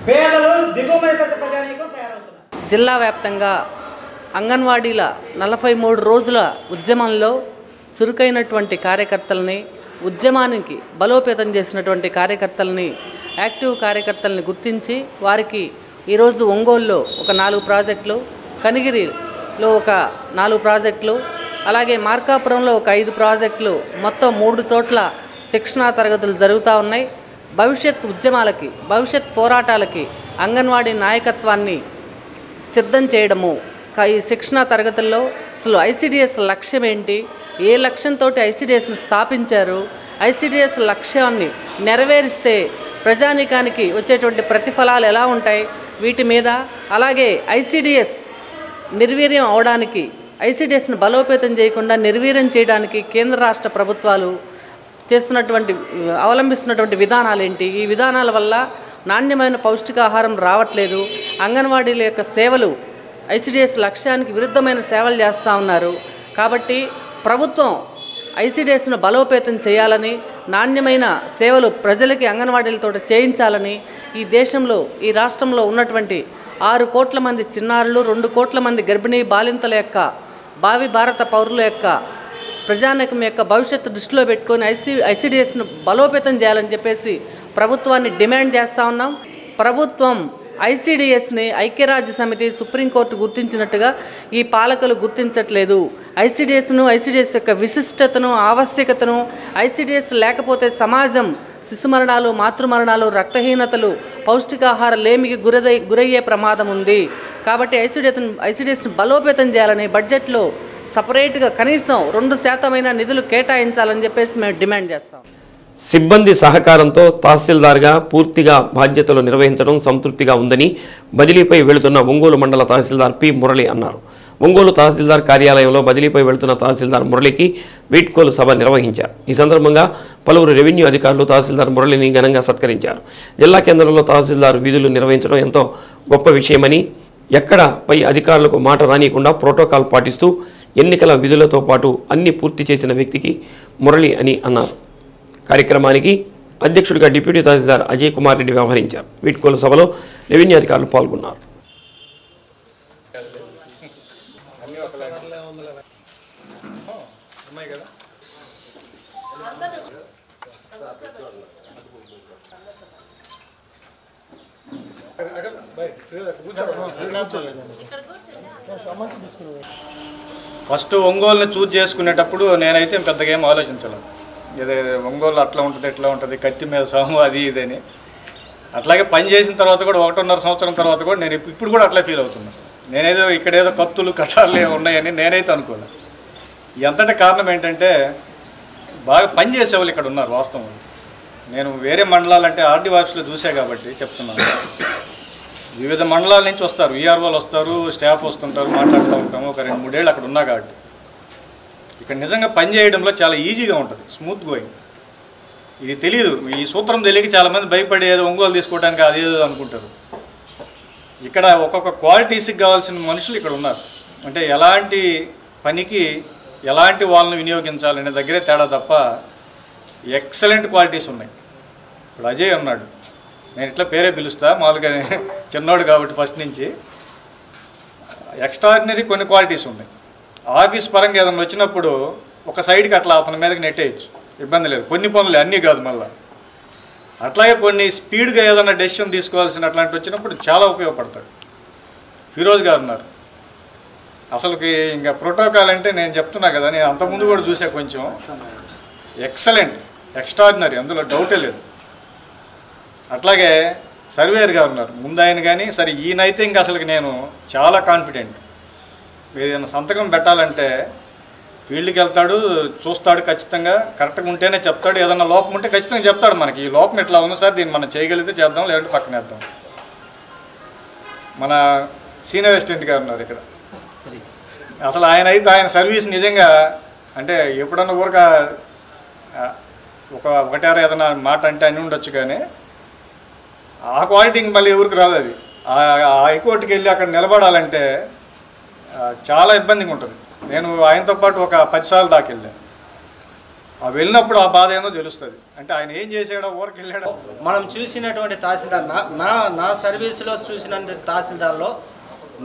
పేదలు, దిగువ మధ్యతరగతి ప్రజానీకం తయారవుతున్నారు. జిల్లా వ్యాప్తంగా అంగన్వాడీల 43 రోజుల ఉద్యమంలో చురుకైనటువంటి కార్యకర్తలని, ఉద్యమానికి బలోపేతం చేసినటువంటి కార్యకర్తలని, యాక్టివ్ కార్యకర్తలని గుర్తించి వారికి ఈరోజు ఒంగోలులో ఒక 4 ప్రాజెక్టులు, కనిగిరిలో ఒక 4 ప్రాజెక్టులు, అలాగే మార్కాపురంలో ఒక 5 ప్రాజెక్టులు, మొత్తం 3 చోట్ల శిక్షణా తరగతులు జరుగుతూ ఉన్నాయి. భవిష్యత్ ఉద్యమాలకి, భవిష్యత్ పోరాటాలకి అంగన్వాడీ నాయకత్వాన్ని సిద్ధం చేయడము. ఈ శిక్షణా తరగతుల్లో అసలు ఐసిడిఎస్ లక్ష్యం ఏంటి, ఏ లక్ష్యంతో ఐసిడిఎస్ని స్థాపించారు, ఐసిడిఎస్ లక్ష్యాన్ని నెరవేరిస్తే ప్రజానీకానికి వచ్చేటువంటి ప్రతిఫలాలు ఎలా ఉంటాయి, వీటి మీద, అలాగే ఐసిడిఎస్ నిర్వీర్యం అవడానికి, ఐసిడిఎస్ని బలోపేతం చేయకుండా నిర్వీర్యం చేయడానికి కేంద్ర రాష్ట్ర ప్రభుత్వాలు అవలంబిస్తున్నటువంటి విధానాలు ఏంటి, ఈ విధానాల వల్ల నాణ్యమైన పౌష్టికాహారం రావట్లేదు, అంగన్వాడీల యొక్క సేవలు ఐసిడిఎస్ లక్ష్యానికి విరుద్ధమైన సేవలు చేస్తూ ఉన్నారు. కాబట్టి ప్రభుత్వం ఐసిడిఎస్ను బలోపేతం చేయాలని, నాణ్యమైన సేవలు ప్రజలకి అంగన్వాడీలతో చేయించాలని, ఈ దేశంలో, ఈ రాష్ట్రంలో ఉన్నటువంటి 6 కోట్ల మంది చిన్నారులు, 2 కోట్ల మంది గర్భిణీ బాలింతల యొక్క, భావి భారత పౌరుల యొక్క, ప్రజానీకం యొక్క భవిష్యత్తు దృష్టిలో పెట్టుకొని ఐసిడిఎస్ను బలోపేతం చేయాలని చెప్పేసి ప్రభుత్వాన్ని డిమాండ్ చేస్తూ ఉన్నాం. ప్రభుత్వం ఐసిడిఎస్ని ఐక్యరాజ్య సమితి, సుప్రీంకోర్టు గుర్తించినట్టుగా ఈ పాలకులు గుర్తించట్లేదు. ఐసిడిఎస్ యొక్క విశిష్టతను, ఆవశ్యకతను, ఐసిడిఎస్ లేకపోతే సమాజం శిశు మరణాలు, మాతృమరణాలు, రక్తహీనతలు, పౌష్టికాహార లేమికి గురయ్యే ప్రమాదం ఉంది. కాబట్టి ఐసిడిఎస్ని బలోపేతం చేయాలని బడ్జెట్లో సపరేట్గా కనీసం 2% నిధులు కేటాయించాలని చెప్పేసి మేము డిమాండ్ చేస్తాం. సిబ్బంది సహకారంతో తహసీల్దార్గా పూర్తిగా బాధ్యతలు నిర్వహించడం సంతృప్తిగా ఉందని బదిలీపై వెళుతున్న ఒంగోలు మండల తహసీల్దార్ పి మురళి అన్నారు. ఒంగోలు తహసీల్దార్ కార్యాలయంలో బదిలీపై వెళుతున్న తహసీల్దార్ మురళికి వీడ్కోలు సభ నిర్వహించారు. ఈ సందర్భంగా పలువురు రెవెన్యూ అధికారులు తహసీల్దార్ మురళిని ఘనంగా సత్కరించారు. జిల్లా కేంద్రంలో తహసీల్దార్ విధులు నిర్వహించడం ఎంతో గొప్ప విషయమని, ఎక్కడ పై అధికారులకు మాట రానియకుండా ప్రోటోకాల్ పాటిస్తూ ఎన్నికల విధులతో పాటు అన్ని పూర్తి చేసిన వ్యక్తికి మురళి అని అన్నారు. కార్యక్రమానికి అధ్యక్షుడిగా డిప్యూటీ తహసీల్దార్ అజయ్ కుమార్ రెడ్డి వ్యవహరించారు. వీడ్కోలు సభలో రెవెన్యూ అధికారులు పాల్గొన్నారు. ఫస్ట్ ఒంగోలుని చూజ్ చేసుకునేటప్పుడు నేనైతే పెద్దగా ఏం ఆలోచించలేదు. ఇదే ఒంగోలు అట్లా ఉంటుంది ఇట్లా ఉంటుంది, కత్తి మీద సాము అది ఇదని. అట్లాగే పని చేసిన తర్వాత కూడా 1.5 సంవత్సరం తర్వాత కూడా నేను ఇప్పుడు కూడా అట్లా ఫీల్ అవుతున్నాను. నేనేదో ఇక్కడేదో కత్తులు కటార్లు ఉన్నాయని నేనైతే అనుకోను. ఎంతటి కారణం ఏంటంటే బాగా పని చేసేవాళ్ళు ఇక్కడ ఉన్నారు. వాస్తవం నేను వేరే మండలాలంటే ఆర్డీ ఆఫీస్లో చూసా కాబట్టి చెప్తున్నాను. వివిధ మండలాల నుంచి వస్తారు, విఆర్ఓలు వస్తారు, స్టాఫ్ వస్తుంటారు, మాట్లాడుతూ ఉంటాము. ఒక 2-3 ఏళ్ళు అక్కడ ఉన్నా కాబట్టి ఇక్కడ నిజంగా పని చేయడంలో చాలా ఈజీగా ఉంటుంది, స్మూత్ గోయింగ్. ఇది తెలియదు, ఈ సూత్రం తెలియక చాలామంది భయపడి ఏదో ఒంగోలు తీసుకోవడానికి అదేదో అనుకుంటారు. ఇక్కడ ఒక్కొక్క క్వాలిటీస్కి కావాల్సిన మనుషులు ఇక్కడ ఉన్నారు. అంటే ఎలాంటి పనికి ఎలాంటి వాళ్ళని వినియోగించాలనే దగ్గరే తేడా తప్ప ఎక్సలెంట్ క్వాలిటీస్ ఉన్నాయి. ఇప్పుడు అజయ్ ఉన్నాడు, నేను ఇట్లా పేరే పిలుస్తా మామూలుగా, చిన్నోడు కాబట్టి ఫస్ట్ నుంచి. ఎక్స్ట్రాడినరీ కొన్ని క్వాలిటీస్ ఉన్నాయి. ఆఫీస్ పరంగా ఏదైనా వచ్చినప్పుడు ఒక సైడ్కి అట్లా అతని మీదకి నెట్టేయచ్చు, ఇబ్బంది లేదు. కొన్ని పనులు అన్నీ కాదు మళ్ళీ. అట్లాగే కొన్ని స్పీడ్గా ఏదైనా డెసిషన్ తీసుకోవాల్సిన అట్లాంటి వచ్చినప్పుడు చాలా ఉపయోగపడతాడు. ఫిరోజ్ గారు ఉన్నారు. అసలుకి ఇంకా ప్రోటోకాల్ అంటే నేను చెప్తున్నా కదా, నేను అంతకుముందు కూడా చూసా, కొంచెం ఎక్సలెంట్, ఎక్స్ట్రాడినరీ, అందులో డౌటే లేదు. అట్లాగే సర్వేయర్ గారు ఉన్నారు ముందు ఆయన. కానీ సరే ఈయనైతే ఇంకా అసలుకి నేను చాలా కాన్ఫిడెంట్. ఏదైనా సంతకం పెట్టాలంటే ఫీల్డ్కి వెళ్తాడు, చూస్తాడు, ఖచ్చితంగా కరెక్ట్గా ఉంటేనే చెప్తాడు. ఏదైనా లోపం ఉంటే ఖచ్చితంగా చెప్తాడు మనకి, ఈ లోపం ఇట్లా ఉంది సార్, దీన్ని మనం చేయగలిగితే చేద్దాం, లేదంటే పక్కన వేద్దాం. మన సీనియర్ అసిస్టెంట్ గారు ఉన్నారు ఇక్కడ. అసలు ఆయన అయితే ఆయన సర్వీస్ నిజంగా అంటే ఎప్పుడన్నా ఊరక ఒకటారా ఏదైనా మాట అంటే అని ఉండొచ్చు, కానీ ఆ క్వాలిటీకి మళ్ళీ ఎవరికి రాదు. అది హైకోర్టుకి వెళ్ళి అక్కడ నిలబడాలంటే చాలా ఇబ్బందిగా ఉంటుంది. నేను ఆయనతో పాటు ఒక 10 సార్లు దాకా వెళ్ళాను. ఆ వెళ్ళినప్పుడు ఆ బాధ ఏందో తెలుస్తుంది. అంటే ఆయన ఏం చేసాడో, ఊరికి వెళ్ళాడో. మనం చూసినటువంటి తహసీల్దార్ నా సర్వీసులో చూసినటువంటి తహసీల్దార్లో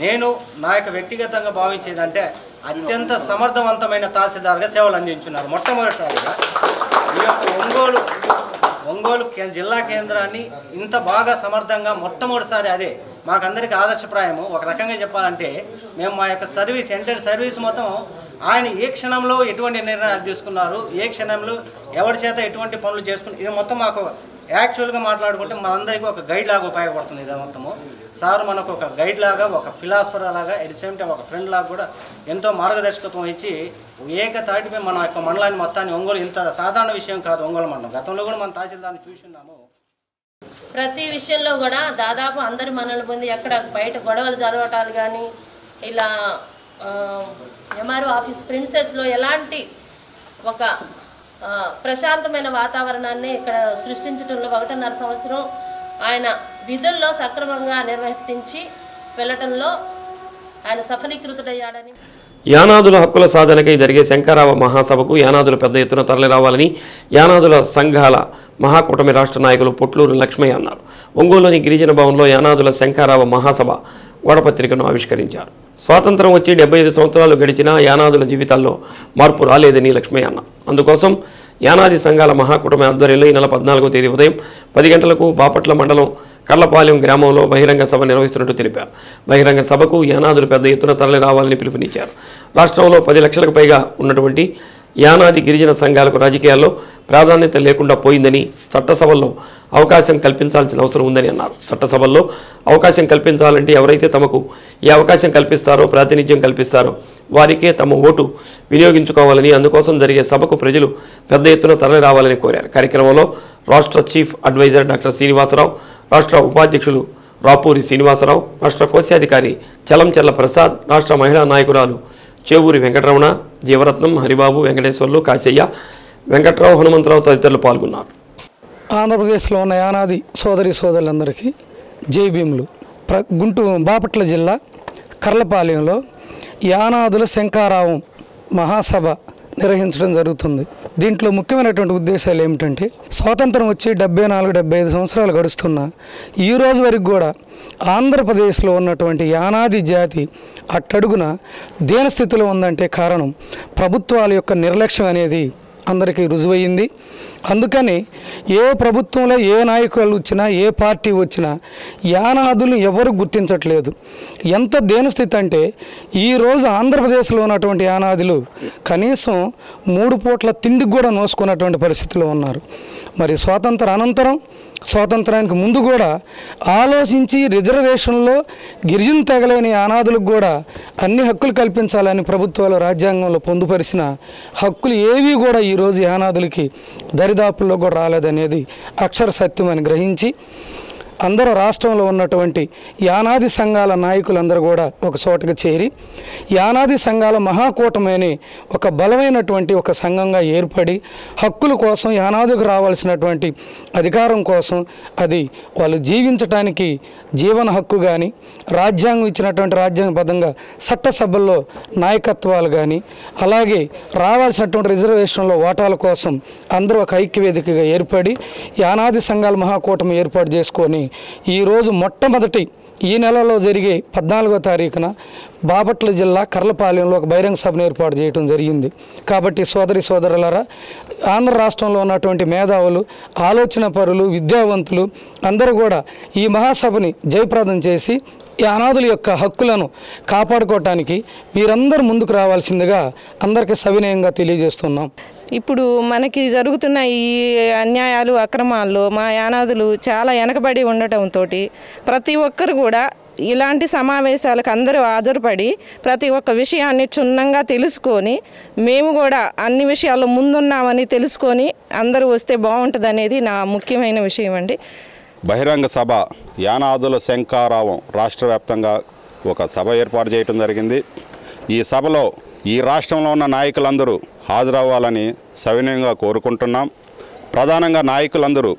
నేను నా యొక్క వ్యక్తిగతంగా భావించేదంటే అత్యంత సమర్థవంతమైన తహసీల్దార్గా సేవలు అందించున్నారు. మొట్టమొదటిసారిగా ఈ యొక్క ఒంగోలు జిల్లా కేంద్రాన్ని ఇంత బాగా సమర్థంగా మొట్టమొదటిసారి అదే మాకందరికీ ఆదర్శప్రాయము. ఒక రకంగా చెప్పాలంటే మేము మా యొక్క ఎంటైర్ సర్వీస్ మొత్తం ఆయన ఏ క్షణంలో ఎటువంటి నిర్ణయాలు తీసుకున్నారు, ఏ క్షణంలో ఎవరి చేత ఎటువంటి పనులు చేసుకున్నారు, ఇది మొత్తం మాకు యాక్చువల్గా మాట్లాడుకుంటే మనందరికీ ఒక గైడ్ లాగా ఉపయోగపడుతుంది. ఇది మొత్తము సార్ మనకు ఒక గైడ్ లాగా, ఒక ఫిలాసఫర్ లాగా, ఎట్ ది సేమ్ టైం ఒక ఫ్రెండ్ లాగా కూడా ఎంతో మార్గదర్శకత్వం ఇచ్చి ఏకతాటిపై మన యొక్క మండలాన్ని మొత్తాన్ని, ఒంగోలు ఇంత సాధారణ విషయం కాదు ఒంగోలు మండలం. గతంలో కూడా మన తహసీల్దార్ని చూస్తున్నాము. ప్రతి విషయంలో కూడా దాదాపు అందరి మనల్ని పొంది ఎక్కడ బయట గొడవలు జరగటాలు కానీ, ఇలా ఎంఆర్ఓ ఆఫీస్ ప్రిన్సెస్లో ఎలాంటి ఒక ప్రశాంతమైన వాతావరణాన్ని ఇక్కడ సృష్టించడంలో 1.5 సంవత్సరం ఆయన విధుల్లో సక్రమంగా నిర్వర్తించి వెళ్ళటంలో ఆయన సఫలీకృతుడయ్యాడని. యానాదుల హక్కుల సాధనకై జరిగే శంకరావ మహాసభకు యానాదులు పెద్ద ఎత్తున తరలిరావాలని యానాదుల సంఘాల మహాకూటమి రాష్ట్ర నాయకులు పొట్లూరు లక్ష్మయ్య అన్నారు. ఒంగోలులోని గిరిజన భవన్లో యానాదుల శంకరావ మహాసభ గోడపత్రికను ఆవిష్కరించారు. స్వాతంత్రం వచ్చి 75 సంవత్సరాలు గడిచినా యానాదుల జీవితాల్లో మార్పు రాలేదని లక్ష్మయ్య అన్నారు. అందుకోసం యానాది సంఘాల మహాకూటమి ఆధ్వర్యంలో ఈ నెల 14వ తేదీ ఉదయం 10 గంటలకు బాపట్ల మండలం కర్లపాలెం గ్రామంలో బహిరంగ సభ నిర్వహిస్తున్నట్టు తెలిపారు. బహిరంగ సభకు యానాదులు పెద్ద ఎత్తున తరలి రావాలని పిలుపునిచ్చారు. రాష్ట్రంలో 10 లక్షలకు పైగా ఉన్నటువంటి యానాది గిరిజన సంఘాలకు రాజకీయాల్లో ప్రాధాన్యత లేకుండా పోయిందని, చట్టసభల్లో అవకాశం కల్పించాల్సిన అవసరం ఉందని అన్నారు. చట్టసభల్లో అవకాశం కల్పించాలంటే ఎవరైతే తమకు ఈ అవకాశం కల్పిస్తారో, ప్రాతినిధ్యం కల్పిస్తారో వారికే తమ ఓటు వినియోగించుకోవాలని, అందుకోసం జరిగే సభకు ప్రజలు పెద్ద ఎత్తున తరలి రావాలని కోరారు. కార్యక్రమంలో రాష్ట్ర చీఫ్ అడ్వైజర్ డాక్టర్ శ్రీనివాసరావు, రాష్ట్ర ఉపాధ్యక్షులు రాపూరి శ్రీనివాసరావు, రాష్ట్ర కోశాధికారి చలంచెర్ల ప్రసాద్, రాష్ట్ర మహిళా నాయకురాలు చేవూరి వెంకటరమణ, జీవరత్నం, హరిబాబు, వెంకటేశ్వర్లు, కాశయ్య, వెంకట్రావు, హనుమంతరావు తదితరులు పాల్గొన్నారు. ఆంధ్రప్రదేశ్లో ఉన్న యానాది సోదరులందరికీ జై భీములు. బాపట్ల జిల్లా కర్లపాలెంలో యానాదుల శంకారావం మహాసభ నిర్వహించడం జరుగుతుంది. దీంట్లో ముఖ్యమైనటువంటి ఉద్దేశాలు ఏమిటంటే, స్వాతంత్రం వచ్చి 74-75 సంవత్సరాలు గడుస్తున్న ఈ రోజు వరకు కూడా ఆంధ్రప్రదేశ్లో ఉన్నటువంటి యానాది జాతి అట్టడుగున దేని స్థితిలో ఉందంటే కారణం ప్రభుత్వాల యొక్క నిర్లక్ష్యం అనేది అందరికీ రుజువయ్యింది. అందుకని ఏ ప్రభుత్వంలో ఏ నాయకులు వచ్చినా ఏ పార్టీ వచ్చినా యానాదులు ఎవరు గుర్తించట్లేదు. ఎంత దేనస్థితి అంటే ఈరోజు ఆంధ్రప్రదేశ్లో ఉన్నటువంటి యానాదులు కనీసం 3 పూట్ల తిండికి కూడా నోసుకున్నటువంటి పరిస్థితిలో ఉన్నారు. మరి స్వాతంత్ర అనంతరం స్వాతంత్రానికి ముందు కూడా ఆలోచించి రిజర్వేషన్లో గిరిజన తెగలేని అనాథులకు కూడా అన్ని హక్కులు కల్పించాలని ప్రభుత్వాలు రాజ్యాంగంలో పొందుపరిచిన హక్కులు ఏవి కూడా ఈరోజు అనాథులకి దరిదాపుల్లో కూడా రాలేదనేది అక్షర సత్యమని గ్రహించి అందరూ రాష్ట్రంలో ఉన్నటువంటి యానాది సంఘాల నాయకులందరూ కూడా ఒక చోటగా చేరి యానాది సంఘాల మహాకూటమి అని ఒక బలమైనటువంటి ఒక సంఘంగా ఏర్పడి హక్కుల కోసం యానాదికి రావాల్సినటువంటి అధికారం కోసం అది వాళ్ళు జీవించడానికి జీవన హక్కు కానీ రాజ్యాంగం ఇచ్చినటువంటి రాజ్యాంగబద్ధంగా చట్టసభల్లో నాయకత్వాలు కానీ అలాగే రావాల్సినటువంటి రిజర్వేషన్లో ఓటాల కోసం అందరూ ఒక ఐక్యవేదికగా ఏర్పడి యానాది సంఘాల మహాకూటమి ఏర్పాటు చేసుకొని ఈరోజు మొట్టమొదటి ఈ నెలలో జరిగే 14వ తారీఖున బాపట్ల జిల్లా కర్లపాలెంలో ఒక బహిరంగ సభను ఏర్పాటు చేయడం జరిగింది. కాబట్టి సోదరి సోదరులారా, ఆంధ్ర రాష్ట్రంలో ఉన్నటువంటి మేధావులు, ఆలోచన పరులు, విద్యావంతులు అందరూ కూడా ఈ మహాసభని జయప్రదం చేసి ఈ అనాథుల యొక్క హక్కులను కాపాడుకోవటానికి మీరందరూ ముందుకు రావాల్సిందిగా అందరికీ సవినయంగా తెలియజేస్తున్నాం. ఇప్పుడు మనకి జరుగుతున్న ఈ అన్యాయాలు అక్రమాల్లో మా యానాదులు చాలా వెనకబడి ఉండటంతో ప్రతి ఒక్కరు కూడా ఇలాంటి సమావేశాలకు అందరూ హాజరుపడి ప్రతి ఒక్క విషయాన్ని క్షుణ్ణంగా తెలుసుకొని మేము కూడా అన్ని విషయాల్లో ముందున్నామని తెలుసుకొని అందరూ వస్తే బాగుంటుంది అనేది నా ముఖ్యమైన విషయం అండి. బహిరంగ సభ యానాదుల శంఖారావం రాష్ట్ర వ్యాప్తంగా ఒక సభ ఏర్పాటు చేయడం జరిగింది. ఈ సభలో ఈ రాష్ట్రంలో ఉన్న నాయకులందరూ హాజరవ్వాలని సవినయంగా కోరుకుంటున్నాం. ప్రధానంగా నాయకులందరూ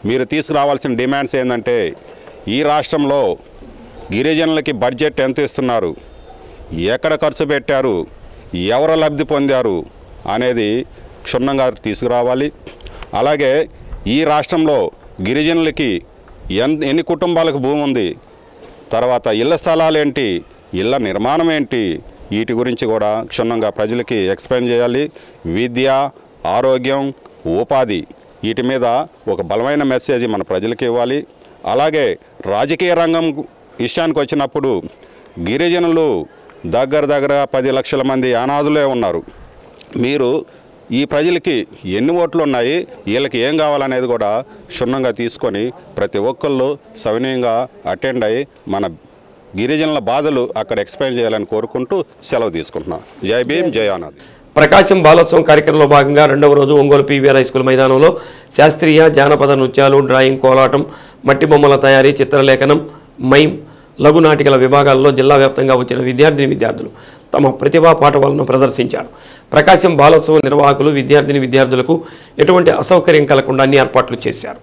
మీరు తీసుకురావాల్సిన డిమాండ్స్ ఏంటంటే, ఈ రాష్ట్రంలో గిరిజనులకి బడ్జెట్ ఎంత ఇస్తున్నారు, ఎక్కడ ఖర్చు పెట్టారు, ఎవరు లబ్ధి పొందారు అనేది క్షుణ్ణంగా తీసుకురావాలి. అలాగే ఈ రాష్ట్రంలో గిరిజనులకి ఎన్ని కుటుంబాలకు భూమి ఉంది, తర్వాత ఇళ్ల స్థలాలు ఏంటి, ఇళ్ల నిర్మాణం ఏంటి, వీటి గురించి కూడా క్షుణ్ణంగా ప్రజలకి ఎక్స్ప్లెయిన్ చేయాలి. విద్య, ఆరోగ్యం, ఉపాధి వీటి మీద ఒక బలమైన మెసేజ్ మన ప్రజలకి ఇవ్వాలి. అలాగే రాజకీయ రంగం విషయానికి వచ్చినప్పుడు గిరిజనులు దగ్గర 10 లక్షల మంది అనాథులే ఉన్నారు. మీరు ఈ ప్రజలకి ఎన్ని ఓట్లు ఉన్నాయి, వీళ్ళకి ఏం కావాలనేది కూడా క్షుణ్ణంగా తీసుకొని ప్రతి ఒక్కళ్ళు సవినయంగా అటెండ్ అయ్యి మన గిరిజనుల బాధలు అక్కడ ఎక్స్ప్లెయిన్ చేయాలని కోరుకుంటూ సెలవు తీసుకుంటున్నాను. జై భీమ్, జై ఆనాది. ప్రకాశం బాలోత్సవం కార్యక్రమంలో భాగంగా 2వ రోజు ఒంగోలు పీవీఆర్ హై స్కూల్ మైదానంలో శాస్త్రీయ జానపద నృత్యాలు, డ్రాయింగ్, కోలాటం, మట్టి బొమ్మల తయారీ, చిత్రలేఖనం, మైమ్, లఘు నాటికల విభాగాల్లో జిల్లా వ్యాప్తంగా వచ్చిన విద్యార్థులు తమ ప్రతిభా పాఠవాలను ప్రదర్శించారు. ప్రకాశం బాలోత్సవం నిర్వాహకులు విద్యార్థులకు ఎటువంటి అసౌకర్యం కలగకుండా అన్ని ఏర్పాట్లు చేశారు.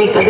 Get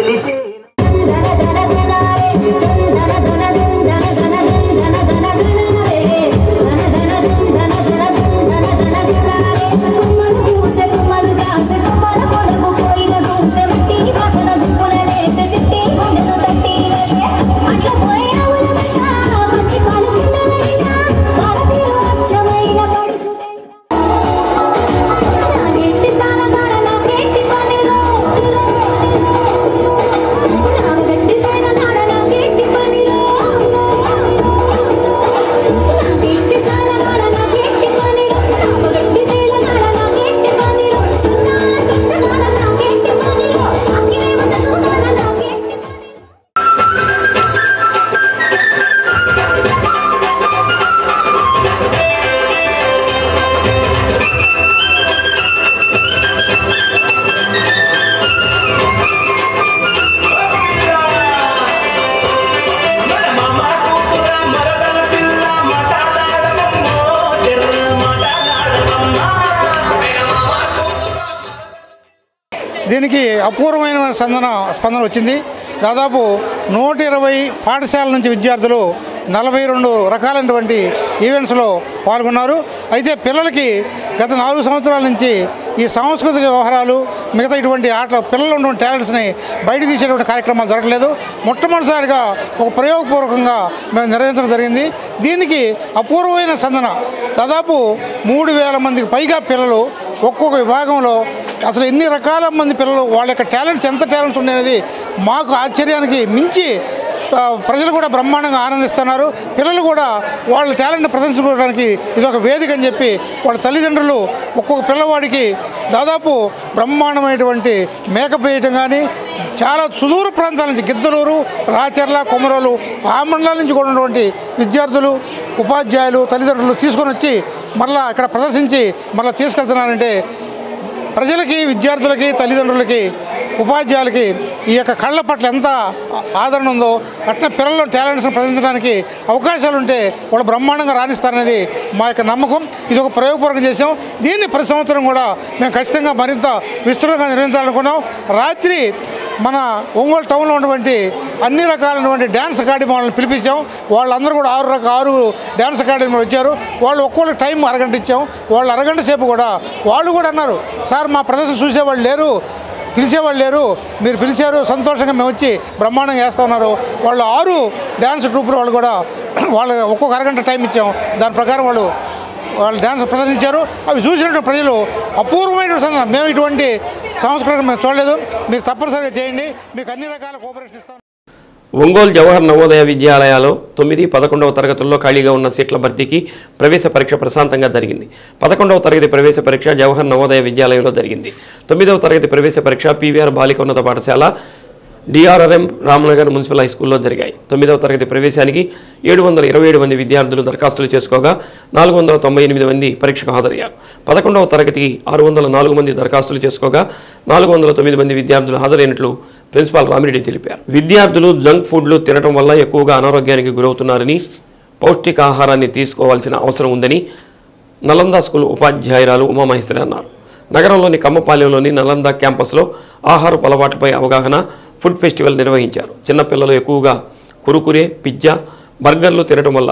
దీనికి అపూర్వమైన స్పందన వచ్చింది. దాదాపు 120 పాఠశాలల నుంచి విద్యార్థులు 42 రకాలైనటువంటి ఈవెంట్స్లో పాల్గొన్నారు. అయితే పిల్లలకి గత 4 సంవత్సరాల నుంచి ఈ సాంస్కృతిక వ్యవహారాలు మిగతా ఇటువంటి ఆటలు పిల్లలు ఉన్నటువంటి టాలెంట్స్ని బయట తీసేటువంటి కార్యక్రమాలు జరగలేదు. మొట్టమొదటిసారిగా ఒక ప్రయోగపూర్వకంగా మేము నిర్వహించడం జరిగింది. దీనికి అపూర్వమైన స్పందన. దాదాపు 3000 మందికి పైగా పిల్లలు ఒక్కొక్క విభాగంలో అసలు ఎన్ని రకాల మంది పిల్లలు వాళ్ళ యొక్క టాలెంట్స్ ఎంత టాలెంట్స్ ఉండేది మాకు ఆశ్చర్యానికి మించి ప్రజలు కూడా బ్రహ్మాండంగా ఆనందిస్తున్నారు. పిల్లలు కూడా వాళ్ళ టాలెంట్ని ప్రదర్శించుకోవడానికి ఇది ఒక వేదిక అని చెప్పి వాళ్ళ తల్లిదండ్రులు ఒక్కొక్క పిల్లవాడికి దాదాపు బ్రహ్మాండమైనటువంటి మేకప్ వేయటం కానీ చాలా సుదూర ప్రాంతాల నుంచి గిద్దలూరు, రాచర్ల, కొమరోలు ఆ మండలాల నుంచి కూడా ఉన్నటువంటి విద్యార్థులు, ఉపాధ్యాయులు, తల్లిదండ్రులు తీసుకొని వచ్చి మళ్ళీ ఇక్కడ ప్రదర్శించి మళ్ళీ తీసుకెళ్తున్నారంటే ప్రజలకి, విద్యార్థులకి, తల్లిదండ్రులకి, ఉపాధ్యాయులకి ఈ యొక్క కళ్ళ పట్ల ఎంత ఆదరణ ఉందో అట్లా పిల్లల్లో టాలెంట్స్ని ప్రదర్శించడానికి అవకాశాలు ఉంటే వాళ్ళు బ్రహ్మాండంగా రాణిస్తారనేది మా యొక్క నమ్మకం. ఇది ఒక ప్రయోగపూర్వకం చేసాం. దీన్ని ప్రతి సంవత్సరం కూడా మేము ఖచ్చితంగా మరింత విస్తృతంగా నిర్వహించాలనుకున్నాం. రాత్రి మన ఒంగోలు టౌన్లో ఉన్నటువంటి అన్ని రకాలైనటువంటి డ్యాన్స్ అకాడమీ వాళ్ళని పిలిపించాం. వాళ్ళందరూ కూడా 6 డ్యాన్స్ అకాడమీలు వచ్చారు. వాళ్ళు ఒక్కొక్కరికి టైం అరగంట ఇచ్చాం. వాళ్ళు అరగంట సేపు కూడా వాళ్ళు కూడా అన్నారు, సార్ మా ప్రదర్శన చూసేవాళ్ళు లేరు, పిలిచేవాళ్ళు లేరు, మీరు పిలిచారు, సంతోషంగా మేము వచ్చి బ్రహ్మాండంగా వేస్తూ ఉన్నారు. వాళ్ళు 6 డ్యాన్స్ ట్రూపులు వాళ్ళు కూడా వాళ్ళు ఒక్కొక్క అరగంట టైం ఇచ్చాం. దాని ప్రకారం వాళ్ళు డ్యాన్స్ ప్రదర్శించారు. అవి చూసినటువంటి ప్రజలు అపూర్వమైన సందర్భం. మేము ఇటువంటి సంస్కృతి మేము చూడలేదు, మీరు తప్పనిసరిగా చేయండి, మీకు అన్ని రకాల కోఆపరేషన్ ఇస్తాం. ఒంగోలు జవహర్ నవోదయ విద్యాలయాల్లో 9, 11వ తరగతుల్లో ఖాళీగా ఉన్న సీట్ల భర్తీకి ప్రవేశ పరీక్ష ప్రశాంతంగా జరిగింది. 11వ తరగతి ప్రవేశ పరీక్ష జవహర్ నవోదయ విద్యాలయంలో జరిగింది. 9వ తరగతి ప్రవేశ పరీక్ష పీవీఆర్ బాలిక ఉన్నత పాఠశాల, డిఆర్ఆర్ఎం రామనగర్ మున్సిపల్ హై స్కూల్లో జరిగాయి. 9వ తరగతి ప్రవేశానికి 727 మంది విద్యార్థులు దరఖాస్తులు చేసుకోగా 498 మంది పరీక్షకు హాజరయ్యారు. 11వ తరగతికి 604 మంది దరఖాస్తులు చేసుకోగా 409 మంది విద్యార్థులు హాజరైనట్లు ప్రిన్సిపాల్ రామిరెడ్డి తెలిపారు. విద్యార్థులు జంక్ ఫుడ్లు తినడం వల్ల ఎక్కువగా అనారోగ్యానికి గురవుతున్నారని, పౌష్టికాహారాన్ని తీసుకోవాల్సిన అవసరం ఉందని నలంద స్కూల్ ఉపాధ్యాయురాలు ఉమామహేశ్వరి అన్నారు. నగరంలోని కమ్మపాలెంలోని నలంద క్యాంపస్లో ఆహారపు అలవాట్లపై అవగాహన ఫుడ్ ఫెస్టివల్ నిర్వహించారు. చిన్నపిల్లలు ఎక్కువగా కురుకురే, పిజ్జా, బర్గర్లు తినడం వల్ల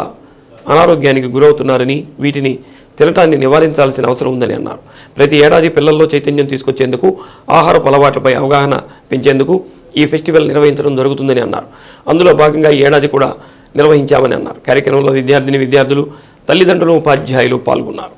అనారోగ్యానికి గురవుతున్నారని, వీటిని తినటాన్ని నివారించాల్సిన అవసరం ఉందని అన్నారు. ప్రతి ఏడాది పిల్లల్లో చైతన్యం తీసుకొచ్చేందుకు, ఆహారపు అలవాట్లపై అవగాహన పెంచేందుకు ఈ ఫెస్టివల్ నిర్వహించడం జరుగుతుందని అన్నారు. అందులో భాగంగా ఈ ఏడాది కూడా నిర్వహించామని అన్నారు. కార్యక్రమంలో విద్యార్థులు, తల్లిదండ్రులు, ఉపాధ్యాయులు పాల్గొన్నారు.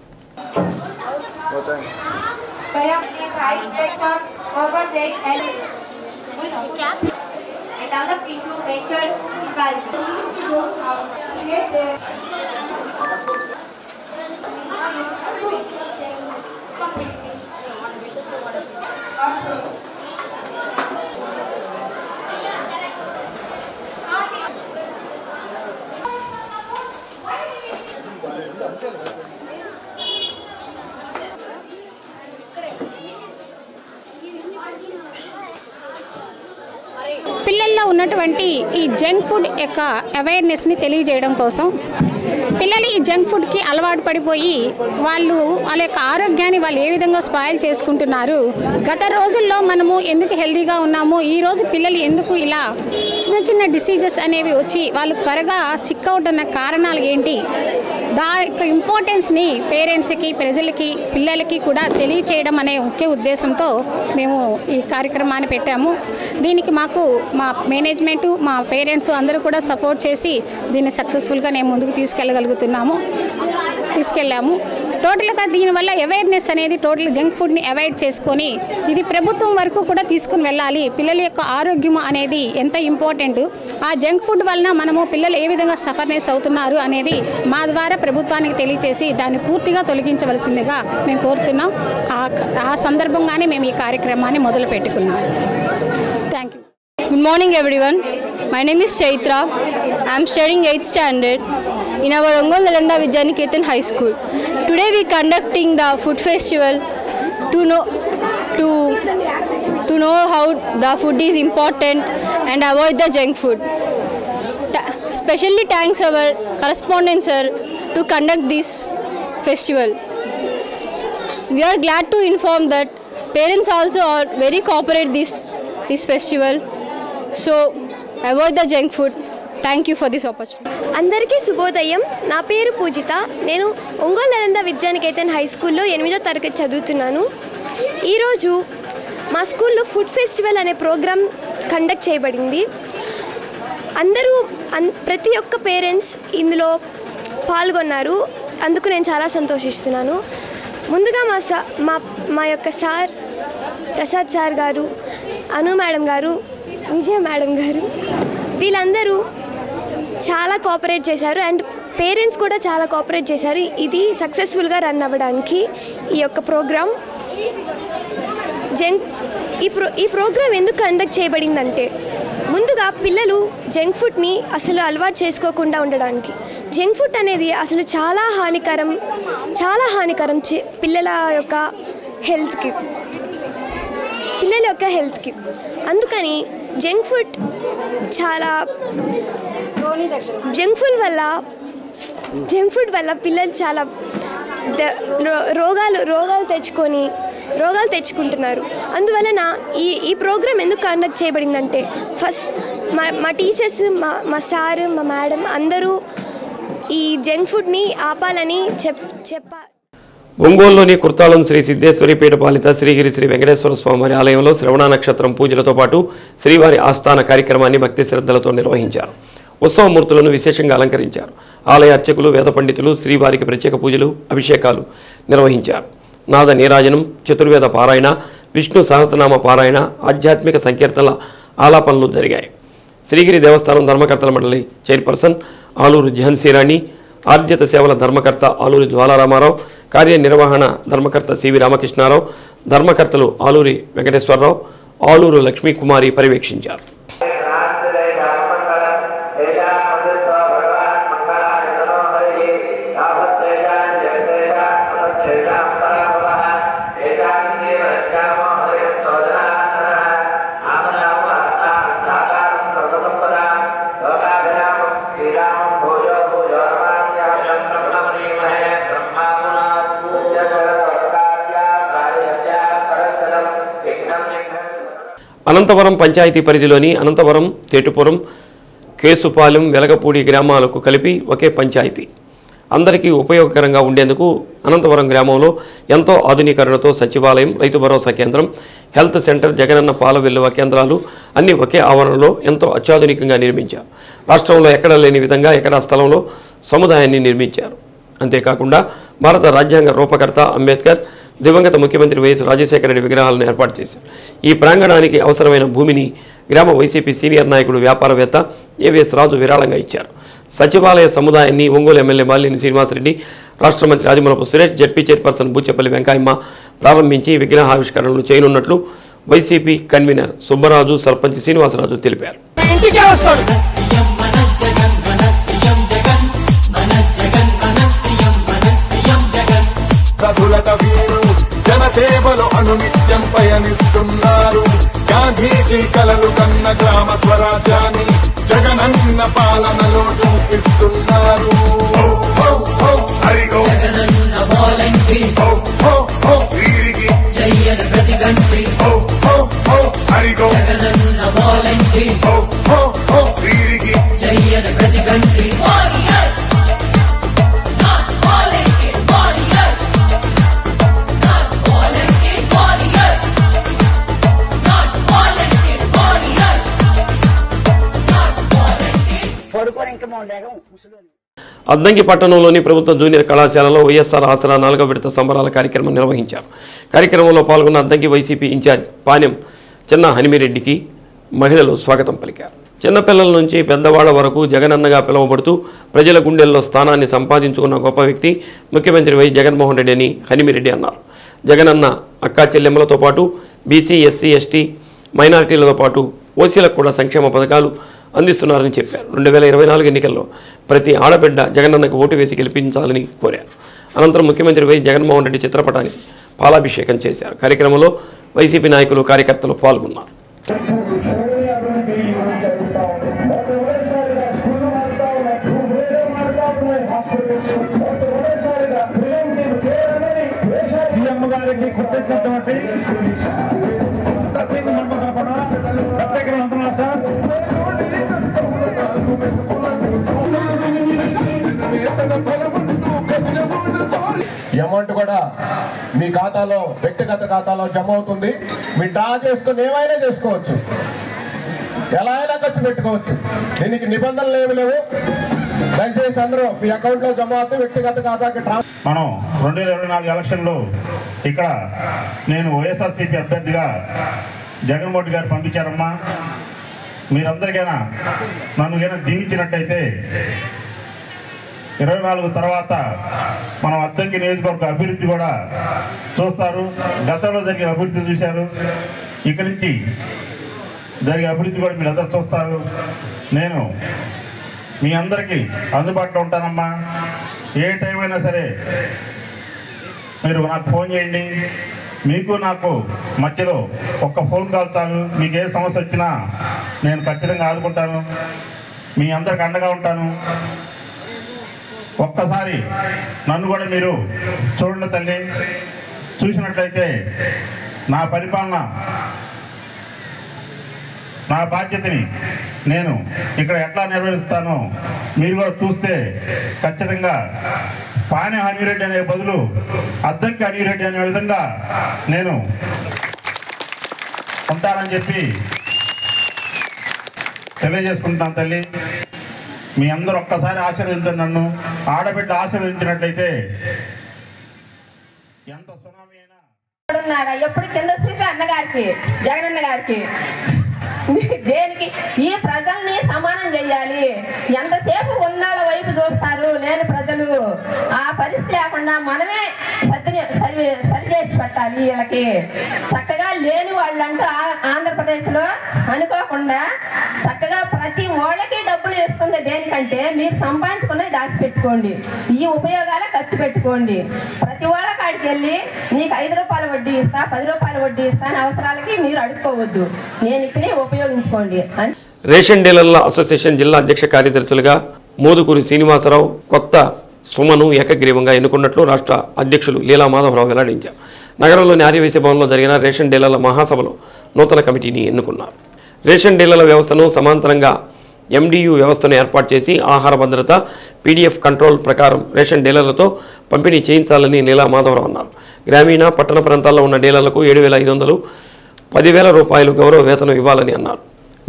పిల్లల్లో ఉన్నటువంటి ఈ జంక్ ఫుడ్ యొక్క అవేర్నెస్ని తెలియజేయడం కోసం పిల్లలు ఈ జంక్ ఫుడ్కి అలవాటు పడిపోయి వాళ్ళ యొక్క ఆరోగ్యాన్ని వాళ్ళు ఏ విధంగా స్పాయిల్ చేసుకుంటున్నారు, గత రోజుల్లో మనము ఎందుకు హెల్తీగా ఉన్నాము, ఈరోజు పిల్లలు ఎందుకు ఇలా చిన్న డిసీజెస్ అనేవి వచ్చి వాళ్ళు త్వరగా సిక్ అవుతున్న కారణాలు ఏంటి, దాని యొక్క ఇంపార్టెన్స్ని పేరెంట్స్కి, ప్రజలకి, పిల్లలకి కూడా తెలియచేయడం అనే ముఖ్య ఉద్దేశంతో మేము ఈ కార్యక్రమాన్ని పెట్టాము. దీనికి మాకు మా మేనేజ్మెంటు, మా పేరెంట్స్ అందరూ కూడా సపోర్ట్ చేసి దీన్ని సక్సెస్ఫుల్గా నేను ముందుకు తీసుకెళ్ళాము. టోటల్గా దీనివల్ల అవేర్నెస్ అనేది టోటల్ జంక్ ఫుడ్ని అవాయిడ్ చేసుకొని ఇది ప్రభుత్వం వరకు కూడా తీసుకుని వెళ్ళాలి. పిల్లల యొక్క ఆరోగ్యం అనేది ఎంత ఇంపార్టెంట్, ఆ జంక్ ఫుడ్ వలన మనము పిల్లలు ఏ విధంగా సఫర్నెస్ అవుతున్నారు అనేది మా ద్వారా ప్రభుత్వానికి తెలియచేసి దాన్ని పూర్తిగా తొలగించవలసిందిగా మేము కోరుతున్నాం. ఆ సందర్భంగానే మేము ఈ కార్యక్రమాన్ని మొదలు పెట్టుకున్నాం. Thank you. Good morning everyone. My name is Chaitra. I am studying 8th standard in our Ongole Nalanda Vidyaniketan High School. Today we conducting the food festival to know how the food is important and avoid the junk food. Specially thanks our correspondent sir to conduct this festival. We are glad to inform that Parents also are very cooperate this festival. So avoid the junk food. Thank you for this opportunity. అందరికీ శుభోదయం. నా పేరు పూజిత. నేను Ongole Nalanda Vidyanikethan high స్కూల్లో 8వ తరగతి చదువుతున్నాను. ఈరోజు మా స్కూల్లో ఫుడ్ ఫెస్టివల్ అనే ప్రోగ్రాం కండక్ట్ చేయబడింది. ప్రతి ఒక్క పేరెంట్స్ ఇందులో పాల్గొన్నారు. అందుకు నేను చాలా సంతోషిస్తున్నాను. ముందుగా మా యొక్క సార్ ప్రసాద్ సార్ గారు, అను మేడం గారు, విజయ మేడం గారు వీళ్ళందరూ చాలా కోఆపరేట్ చేశారు అండ్ పేరెంట్స్ కూడా చాలా కోఆపరేట్ చేశారు. ఇది సక్సెస్ఫుల్గా రన్ అవ్వడానికి ఈ యొక్క ప్రోగ్రాం ఈ ప్రోగ్రాం ఎందుకు కండక్ట్ చేయబడిందంటే ముందుగా పిల్లలు జంక్ ఫుడ్ని అసలు అలవాటు చేసుకోకుండా ఉండడానికి. జంక్ ఫుడ్ అనేది అసలు చాలా హానికరం పిల్లల యొక్క హెల్త్కి. అందుకని జంక్ ఫుడ్ వల్ల పిల్లలు చాలా రోగాలు తెచ్చుకుంటున్నారు. అందువలన ఈ ప్రోగ్రాం ఎందుకు కండక్ట్ చేయబడిందంటే ఫస్ట్ మా టీచర్స్, మా సార్, మా మేడం అందరూ ఈ జంక్ ఫుడ్ని ఆపాలని చెప్పారు. ఒంగోలులోని కుర్తాళం శ్రీ సిద్ధేశ్వరి పీఠపాలిత శ్రీగిరి శ్రీ వెంకటేశ్వర స్వామివారి ఆలయంలో శ్రవణ నక్షత్రం పూజలతో పాటు శ్రీవారి ఆస్థాన కార్యక్రమాన్ని భక్తి శ్రద్ధలతో నిర్వహించారు. ఉత్సవమూర్తులను విశేషంగా అలంకరించారు. ఆలయ అర్చకులు, వేద పండితులు శ్రీవారికి ప్రత్యేక పూజలు, అభిషేకాలు నిర్వహించారు. నాద నీరాజనం, చతుర్వేద పారాయణ, విష్ణు సహస్రనామ పారాయణ, ఆధ్యాత్మిక సంకీర్తనల ఆలాపనలు జరిగాయి. శ్రీగిరి దేవస్థానం ధర్మకర్తల మండలి చైర్పర్సన్ ఆలూరు ఝాన్సీరాణి, ఆర్జిత సేవల ధర్మకర్త ఆలూరి జ్వాలారామారావు, కార్యనిర్వహణ ధర్మకర్త సివి రామకృష్ణారావు, ధర్మకర్తలు ఆలూరి వెంకటేశ్వరరావు, ఆలూరు లక్ష్మీకుమారి పర్యవేక్షించారు. అనంతవరం పంచాయతీ పరిధిలోని అనంతవరం, తేటుపురం, కేసుపాలెం, వెలగపూడి గ్రామాలకు కలిపి ఒకే పంచాయతీ. అందరికీ ఉపయోగకరంగా ఉండేందుకు అనంతవరం గ్రామంలో ఎంతో ఆధునీకరణతో సచివాలయం, రైతు భరోసా కేంద్రం, హెల్త్ సెంటర్, జగనన్న పాల వెల్లువ కేంద్రాలు అన్నీ ఒకే ఆవరణలో ఎంతో అత్యాధునికంగా నిర్మించారు. రాష్ట్రంలో ఎక్కడా లేని విధంగా ఎకరా స్థలంలో సముదాయాన్ని నిర్మించారు. అంతేకాకుండా భారత రాజ్యాంగ రూపకర్త అంబేద్కర్, దివంగత ముఖ్యమంత్రి వైఎస్ రాజశేఖర రెడ్డి విగ్రహాలను ఏర్పాటు చేశారు. ఈ ప్రాంగణానికి అవసరమైన భూమిని గ్రామ వైసీపీ సీనియర్ నాయకుడు, వ్యాపారవేత్త ఏవిఎస్ రాజు విరాళంగా ఇచ్చారు. సచివాలయ సముదాయాన్ని ఒంగోలు ఎమ్మెల్యే బాలినేని శ్రీనివాసరెడ్డి, రాష్ట్ర మంత్రి ఆదిమూలపు సురేష్, జడ్పీ చైర్పర్సన్ బూచెపల్లి వెంకయ్యమ్మ ప్రారంభించి విగ్రహావిష్కరణలు చేయనున్నట్లు వైసీపీ కన్వీనర్ సుబ్బరాజు, సర్పంచ్ శ్రీనివాసరాజు తెలిపారు. జనసేవలో అనునిత్యం పయనిస్తున్నారు. గాంధీజీ కలలు కన్న గ్రామ స్వరాజ్యాన్ని జగనన్న పాలనలో చూపిస్తున్నారు. అద్దంకి పట్టణంలోని ప్రభుత్వ జూనియర్ కళాశాలలో వైఎస్ఆర్ ఆసరా 4వ విడత సంబరాల కార్యక్రమం నిర్వహించారు. కార్యక్రమంలో పాల్గొన్న అద్దంకి వైసీపీ ఇన్ఛార్జ్ పాణ్యం చిన్న హనిమిరెడ్డికి మహిళలు స్వాగతం పలికారు. చిన్నపిల్లల నుంచి పెద్దవాళ్ల వరకు జగనన్నగా పిలువబడుతూ ప్రజల గుండెల్లో స్థానాన్ని సంపాదించుకున్న గొప్ప వ్యక్తి ముఖ్యమంత్రి వై జగన్మోహన్ రెడ్డి అని హనిమిరెడ్డి అన్నారు. జగనన్న అక్కా చెల్లెమ్మలతో పాటు బీసీ, ఎస్సీ, ఎస్టీ, మైనారిటీలతో పాటు ఓసీలకు కూడా సంక్షేమ పథకాలు అందిస్తున్నారని చెప్పారు. 2024 ఎన్నికల్లో ప్రతి ఆడబిడ్డ జగనన్నకు ఓటు వేసి గెలిపించాలని కోరారు. అనంతరం ముఖ్యమంత్రి వై జగన్మోహన్ రెడ్డి చిత్రపటానికి పాలాభిషేకం చేశారు. కార్యక్రమంలో వైసీపీ నాయకులు, కార్యకర్తలు పాల్గొన్నారు. సీఎం అమ్మగారికి కృతజ్ఞతటువంటి ప్రత్యేక వందనాలు సార్. అమౌంట్ కూడా మీ ఖాతాలో వ్యక్తిగత ఖాతాలో జమ అవుతుంది. మీరు డ్రా చేసుకుని ఏమైనా చేసుకోవచ్చు, ఎలా అయినా ఖర్చు పెట్టుకోవచ్చు. దీనికి నిబంధనలు ఏమి లేవు. దయచేసి అందరూ మీ అకౌంట్లో జమ అవుతుంది, వ్యక్తిగత ఖాతాకి మనం 2024 ఎలక్షన్లో ఇక్కడ నేను వైఎస్ఆర్సీపీ అభ్యర్థిగా జగన్మోహన్ గారు పంపించారమ్మా. మీరందరికైనా నన్ను కైనా దీవించినట్టయితే 24 తర్వాత మనం అద్దంకి నియోజకవర్గ అభివృద్ధి కూడా చూస్తారు. గతంలో జరిగిన అభివృద్ధి చూశారు, ఇక్కడి నుంచి జరిగే అభివృద్ధి కూడా మీరు అందరూ చూస్తారు. నేను మీ అందరికీ అందుబాటులో ఉంటానమ్మా. ఏ టైం అయినా సరే మీరు నాకు ఫోన్ చేయండి. మీకు నాకు మధ్యలో ఒక్క ఫోన్ కాల్ చాలు. మీకు ఏ సమస్య వచ్చినా నేను ఖచ్చితంగా ఆదుకుంటాను, మీ అందరికి అండగా ఉంటాను. ఒక్కసారి నన్ను కూడా మీరు చూడండి తల్లి. చూసినట్లయితే నా పరిపాలన, నా బాధ్యతని నేను ఇక్కడ ఎట్లా నిర్వహిస్తానో మీరు కూడా చూస్తే ఖచ్చితంగా పానే హనీరెడ్డి అనే బదులు అద్దంకి హనీరెడ్డి అనే విధంగా నేను ఉంటానని చెప్పి తెలియజేసుకుంటున్నాను తల్లి. మీ అందరూ ఒక్కసారి ఆశీర్వదించండి. నన్ను ఆడబిడ్డ ఆశీర్వదించినట్లయితే ఎంత సునామీ అయినా ఎప్పుడు కింద చూపి అన్నగారికి, జగనన్న గారికి దేనికి ఈ ప్రజల్ని సమానం చేయాలి. ఎంతసేపు ఉన్నాళ్ళ వైపు చూస్తారు లేని ప్రజలు. ఆ పరిస్థితి లేకుండా మనమే సరి చేసి పెట్టాలి. వీళ్ళకి చక్కగా లేని వాళ్ళంటూ ఆంధ్రప్రదేశ్లో అనుకోకుండా చక్కగా ప్రతి వాళ్ళకి డబ్బులు ఇస్తుంది. దేనికంటే మీరు సంపాదించుకున్నది దాచిపెట్టుకోండి, ఈ ఉపయోగాలే ఖర్చు పెట్టుకోండి. ప్రతి వాళ్ళ కాడికి వెళ్ళి నీకు 5 రూపాయల వడ్డీ ఇస్తా, 10 రూపాయల వడ్డీ ఇస్తా అని అవసరాలకి మీరు అడుక్కోవద్దు. నేను ఇచ్చిన ఉపయోగించుకోండి. రేషన్ డీలర్ల అసోసియేషన్ జిల్లా అధ్యక్ష కార్యదర్శులుగా మోదుకూరి శ్రీనివాసరావు, కొత్త సుమను ఏకగ్రీవంగా ఎన్నుకున్నట్లు రాష్ట్ర అధ్యక్షులు లీలా మాధవరావు వెల్లడించారు. నగరంలోని ఆర్యవైశ్య భవన్లో జరిగిన రేషన్ డీలర్ల మహాసభలో నూతన కమిటీని ఎన్నుకున్నారు. రేషన్ డీలర్ల వ్యవస్థను సమాంతరంగా MDU వ్యవస్థను ఏర్పాటు చేసి ఆహార భద్రత PDF కంట్రోల్ ప్రకారం రేషన్ డీలర్లతో పంపిణీ చేయించాలని లీలా మాధవరావు అన్నారు. గ్రామీణ పట్టణ ప్రాంతాల్లో ఉన్న డీలర్లకు 7,500, 10,000 రూపాయలు గౌరవ వేతనం ఇవ్వాలని అన్నారు.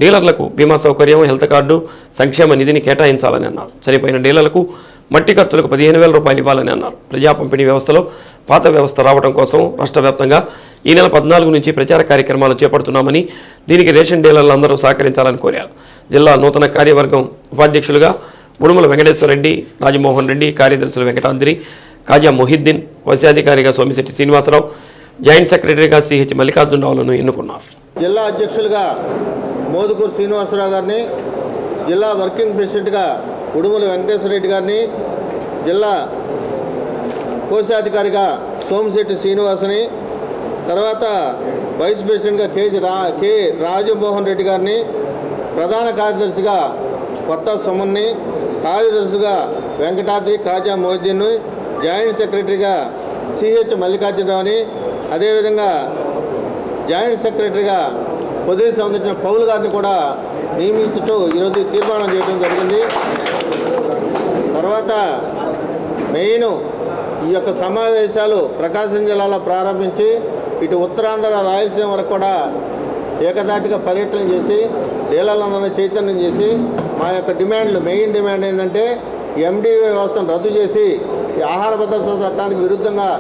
డీలర్లకు బీమా సౌకర్యం, హెల్త్ కార్డు, సంక్షేమ నిధిని కేటాయించాలని అన్నారు. చనిపోయిన డీలర్లకు మట్టి ఖర్చులకు 15,000 రూపాయలు ఇవ్వాలని అన్నారు. ప్రజా పంపిణీ వ్యవస్థలో పాత వ్యవస్థ రావడం కోసం రాష్ట్ర వ్యాప్తంగా ఈ నెల 14 నుంచి ప్రచార కార్యక్రమాలు చేపడుతున్నామని, దీనికి రేషన్ డీలర్లు అందరూ సహకరించాలని కోరారు. జిల్లా నూతన కార్యవర్గం ఉపాధ్యక్షులుగా బుడుమల వెంకటేశ్వరరెడ్డి, రాజమోహన్ రెడ్డి, కార్యదర్శులు వెంకటాద్రి, కాజా మొహిద్దీన్, కోశాధికారిగా సోమిశెట్టి శ్రీనివాసరావు, జాయింట్ సెక్రటరీగా CH మల్లికార్జునరావులను ఎన్నుకున్నారు. జిల్లా అధ్యక్షులుగా మోదుకూరు శ్రీనివాసరావు గారిని, జిల్లా వర్కింగ్ ప్రెసిడెంట్గా ఉడుమల వెంకటేశ్వరరెడ్డి గారిని, జిల్లా కోశాధికారిగా సోమిశెట్టి శ్రీనివాసని, తర్వాత వైస్ ప్రెసిడెంట్గా కె రాజమోహన్ రెడ్డి గారిని, ప్రధాన కార్యదర్శిగా కొత్త సుమన్ని, కార్యదర్శిగా వెంకటాద్రి, కాజా మొహిద్దీన్, జాయింట్ సెక్రటరీగా CH మల్లికార్జునరావుని, అదేవిధంగా జాయింట్ సెక్రటరీగా పొదిలి సంబంధించిన పౌలు గారిని కూడా నియమించుతూ ఈరోజు తీర్మానం చేయడం జరిగింది. తర్వాత మెయిన్ ఈ యొక్క సమావేశాలు ప్రకాశం జిల్లాలో ప్రారంభించి ఇటు ఉత్తరాంధ్ర, రాయలసీమ వరకు కూడా ఏకదాటిగా పర్యటన చేసి డీలర్లందరినీ చైతన్యం చేసి మా యొక్క డిమాండ్లు, మెయిన్ డిమాండ్ ఏంటంటే MDU వ్యవస్థను రద్దు చేసి ఈ ఆహార భద్రతా చట్టానికి విరుద్ధంగా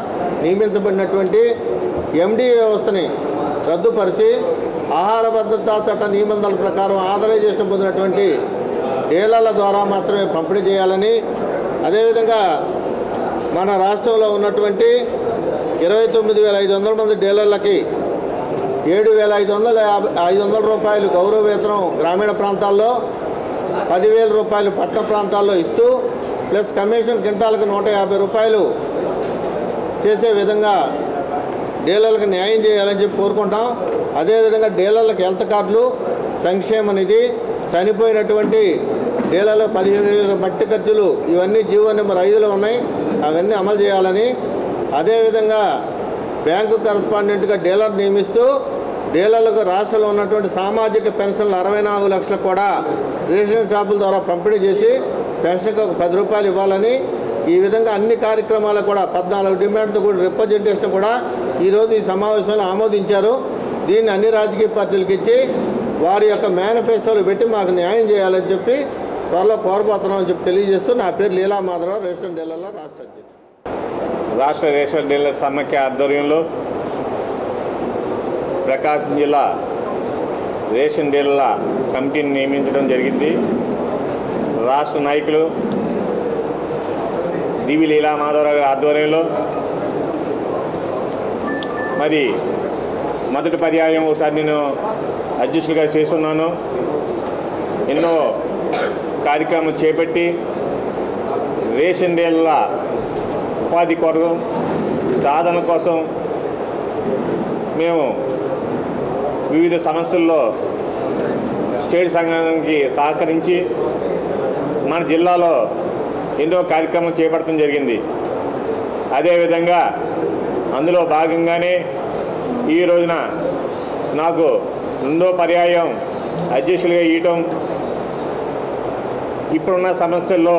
నియమించబడినటువంటి MDU వ్యవస్థని రద్దుపరిచి ఆహార భద్రతా చట్ట నిబంధనల ప్రకారం ఆథరైజేషన్ పొందినటువంటి డీలర్ల ద్వారా మాత్రమే పంపిణీ చేయాలని, అదేవిధంగా మన రాష్ట్రంలో ఉన్నటువంటి 29,500 మంది డీలర్లకి 7,500 రూపాయలు గౌరవ వేతనం గ్రామీణ ప్రాంతాల్లో, 10,000 రూపాయలు పట్టణ ప్రాంతాల్లో ఇస్తూ ప్లస్ కమిషన్ క్వింటాలకు 150 రూపాయలు చేసే విధంగా డీలర్లకు న్యాయం చేయాలని చెప్పి కోరుకుంటాం. అదేవిధంగా డీలర్లకు హెల్త్ కార్డులు, సంక్షేమ నిధి, చనిపోయినటువంటి డీలర్లకు 15,000 మట్టి ఖర్చులు, ఇవన్నీ జీవో నెంబర్ 5లో ఉన్నాయి, అవన్నీ అమలు చేయాలని, అదేవిధంగా బ్యాంకు కరస్పాండెంట్గా డీలర్ నియమిస్తూ డీలర్లకు రాష్ట్రంలో ఉన్నటువంటి సామాజిక పెన్షన్లు 64 లక్షలు కూడా రేషన్ షాపుల ద్వారా పంపిణీ చేసి పెన్షన్కి ఒక 10 రూపాయలు ఇవ్వాలని ఈ విధంగా అన్ని కార్యక్రమాలు కూడా 14 డిమాండ్తో కూడా రిప్రజెంటేషన్ కూడా ఈరోజు ఈ సమావేశంలో ఆమోదించారు. దీన్ని అన్ని రాజకీయ పార్టీలకు ఇచ్చి వారి యొక్క మేనిఫెస్టోలు పెట్టి మాకు న్యాయం చేయాలని చెప్పి త్వరలో కోరబోతున్నామని చెప్పి తెలియజేస్తూ నా పేరు లీలా మాధవరావు, రేషన్ డీలర్ల రాష్ట్ర అధ్యక్షుడు. రాష్ట్ర రేషన్ డీలర్ సమాఖ్య ఆధ్వర్యంలో ప్రకాశం జిల్లా రేషన్ డీలర్ల కమిటీని నియమించడం జరిగింది. రాష్ట్ర నాయకులు డివి లీలా మాధవరావు గారి ఆధ్వర్యంలో మరి మొదటి పర్యాయం ఒకసారి నేను అధ్యక్షులుగా చేస్తున్నాను. ఎన్నో కార్యక్రమం చేపట్టి రేషన్ డీలర్ల ఉపాధి కొరకు సాధన కోసం మేము వివిధ సమస్యల్లో స్టేట్ సంఘానికి సహకరించి మన జిల్లాలో ఎన్నో కార్యక్రమం చేపట్టడం జరిగింది. అదేవిధంగా అందులో భాగంగానే ఈ రోజున నాకు 2వ పర్యాయం అధ్యక్షులుగా ఇవ్వటం, ఇప్పుడున్న సమస్యల్లో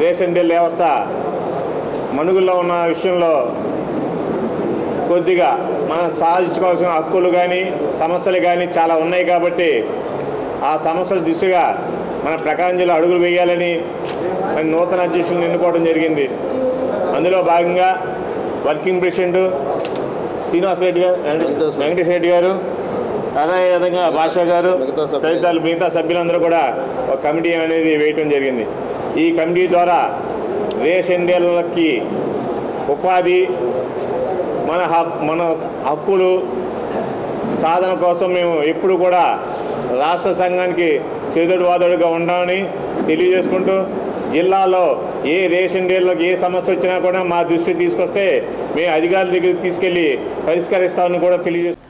రేషన్ డీలర్ వ్యవస్థ మనుగుల్లో ఉన్న విషయంలో కొద్దిగా మనం సాధించుకోవాల్సిన హక్కులు కానీ సమస్యలు కానీ చాలా ఉన్నాయి కాబట్టి ఆ సమస్యల దిశగా మన ప్రకాశం జిల్లా అడుగులు వేయాలని మరి నూతన అధ్యక్షులను ఎన్నుకోవడం జరిగింది. అందులో భాగంగా వర్కింగ్ ప్రెసిడెంట్ శ్రీనివాసరెడ్డి గారు, వెంకటేశ్వర రెడ్డి గారు, అదేవిధంగా భాషా గారు, తదితరులు మిగతా సభ్యులందరూ కూడా ఒక కమిటీ అనేది వేయటం జరిగింది. ఈ కమిటీ ద్వారా రేషన్ డీలర్లకి ఉపాధి, మన హక్కులు సాధన కోసం మేము ఎప్పుడు కూడా రాష్ట్ర సంఘానికి చేదోడు వాదోడుగా ఉంటామని తెలియజేసుకుంటూ జిల్లాలో ఏ రేషన్ డీలర్లకు ఏ సమస్య వచ్చినా కూడా మా దృష్టికి తీసుకొస్తే మేము అధికారుల దగ్గరికి తీసుకెళ్లి పరిష్కరిస్తామని కూడా తెలియజేస్తాం.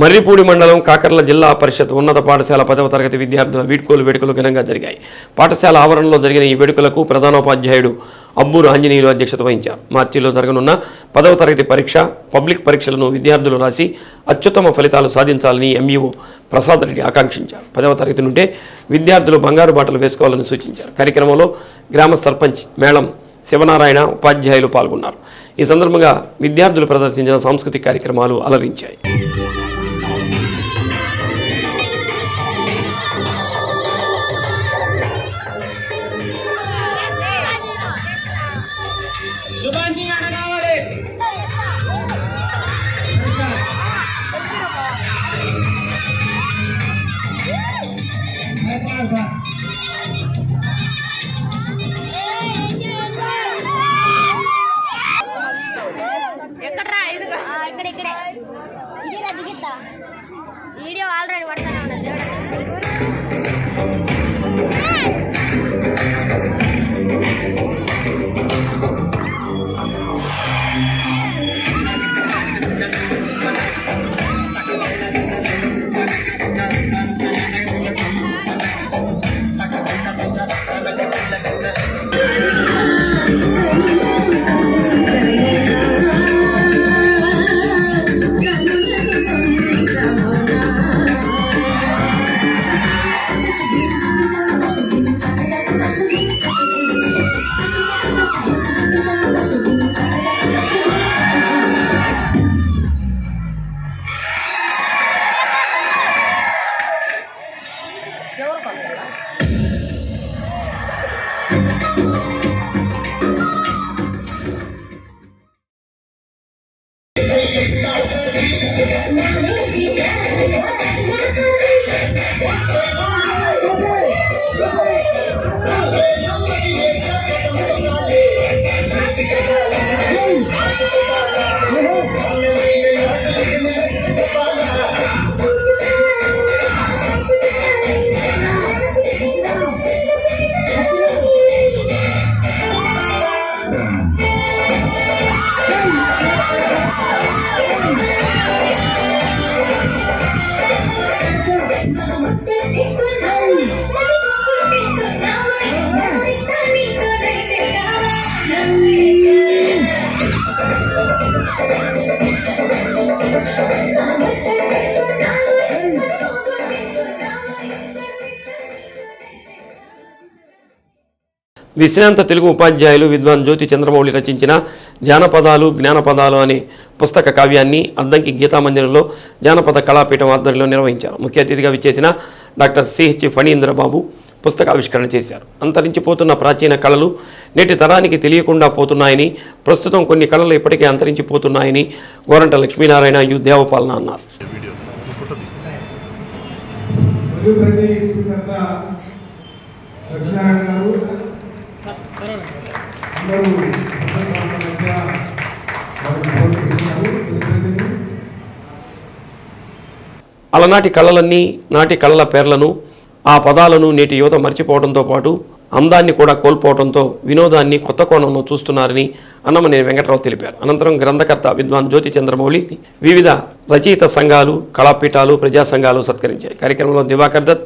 మర్రిపూడి మండలం కాకర్ల జిల్లా పరిషత్ ఉన్నత పాఠశాల 10వ తరగతి విద్యార్థుల వీడ్కోలు వేడుకలు ఘనంగా జరిగాయి. పాఠశాల ఆవరణలో జరిగిన ఈ వేడుకలకు ప్రధానోపాధ్యాయుడు అబ్బూరు ఆంజనేయులు అధ్యక్షత వహించారు. మార్చిలో జరగనున్న 10వ తరగతి పరీక్ష, పబ్లిక్ పరీక్షలను విద్యార్థులు రాసి అత్యుత్తమ ఫలితాలు సాధించాలని ఎంఈఓ ప్రసాద్ రెడ్డి ఆకాంక్షించారు. 10వ తరగతి నుండే విద్యార్థులు బంగారు బాటలు వేసుకోవాలని సూచించారు. కార్యక్రమంలో గ్రామ సర్పంచ్ మేళం శివనారాయణ, ఉపాధ్యాయులు పాల్గొన్నారు. ఈ సందర్భంగా విద్యార్థులు ప్రదర్శించిన సాంస్కృతిక కార్యక్రమాలు అలరించాయి. వీడియో ఆల్రెడీ పడతానే ఉన్నది. Thank you. విశ్రాంత తెలుగు ఉపాధ్యాయులు విద్వాన్ జ్యోతి చంద్రమౌళి రచించిన జానపదాలు జ్ఞానపదాలు అనే పుస్తక కావ్యాన్ని అద్దంకి గీతామందిరంలో జానపద కళాపీఠం ఆధ్వర్యంలో నిర్వహించారు. ముఖ్య అతిథిగా విచ్చేసిన డాక్టర్ సిహెచ్ ఫణీంద్రబాబు పుస్తకావిష్కరణ చేశారు. అంతరించిపోతున్న ప్రాచీన కళలు నేటి తరానికి తెలియకుండా పోతున్నాయని, ప్రస్తుతం కొన్ని కళలు ఇప్పటికే అంతరించిపోతున్నాయని గోరంట లక్ష్మీనారాయణ యు దేవపాలన అన్నారు. అలనాటి కళలన్నీ నాటి కళల పేర్లను ఆ పదాలను నేటి యువత మర్చిపోవడంతో పాటు అందాన్ని కూడా కోల్పోవడంతో వినోదాన్ని కొత్త కోణంలో చూస్తున్నారని అన్నమనేని వెంకటరావు తెలిపారు. అనంతరం గ్రంథకర్త విద్వాన్ జ్యోతి చంద్రమౌళి వివిధ రచయిత సంఘాలు, కళాపీఠాలు, ప్రజా సంఘాలు సత్కరించాయి. కార్యక్రమంలో దివాకర్ దత్,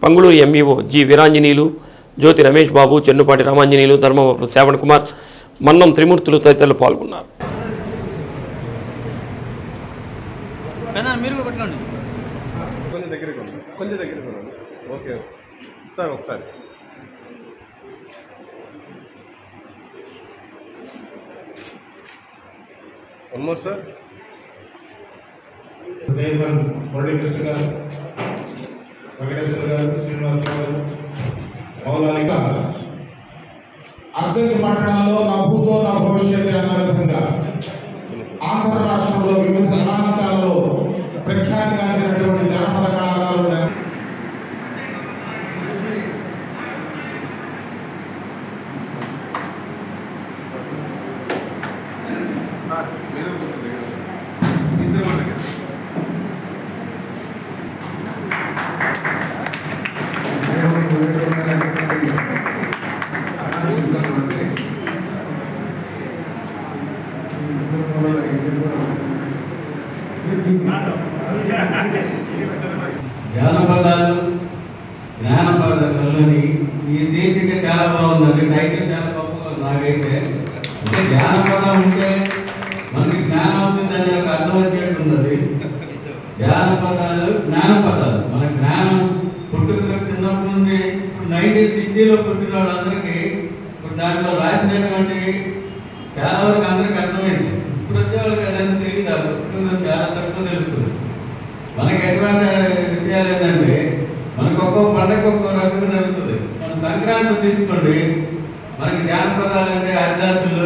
పంగుళూరు ఎంఈఓ జి వీరాంజనీయులు, జ్యోతి రమేష్ బాబు, చెన్నుపాటి రామాంజనీయులు, ధర్మవరపు శ్రావణ్ కుమార్, మన్నం త్రిమూర్తులు తదితరులు పాల్గొన్నారు. ఓకే సార్ ఒకసారి one more sir. Chairman Muralikrishna గారు, వెంకటేశ్వర గారు, శ్రీనివాసరావు గారు, మౌలాలిగా అద్దంకి పట్టణంలో నా భూతో నా భవిష్యత్తు అన్న విధంగా ఆంధ్ర రాష్ట్రంలో వివిధ కళాశాలలో ప్రఖ్యాతిగాంచినటువంటి జానపద కళాకారులు జానపదాలు జ్ఞానపదాలని ఈ శీర్షిక చాలా బాగుందండి. టైటిల్ చాలా గొప్పగా నాకైతే. అంటే జానపదం ఉంటే మనకి జ్ఞానం అవుతుందని ఒక అర్థం వచ్చేట్టు ఉన్నది. జానపదాలు జ్ఞానపదాలు మన జ్ఞానం పుట్టుక చిన్నప్పటి నుండి ఇప్పుడు 1960లో పుట్టిన వాళ్ళందరికీ ఇప్పుడు దాంట్లో రాసినటువంటి చాలా వరకు అందరికీ అర్థమైంది. ఇప్పుడు వచ్చే వాళ్ళకి అదని తెలియదు, పుట్టుక చాలా తక్కువ తెలుస్తుంది. మనకి ఎటువంటి విషయాలు ఏంటంటే మనకు ఒక్కొక్క పండగ ఒక్కొక్క రకంగా జరుగుతుంది. మన సంక్రాంతి తీసుకోండి, మనకి జానపదాలు అంటే హరిదాసులు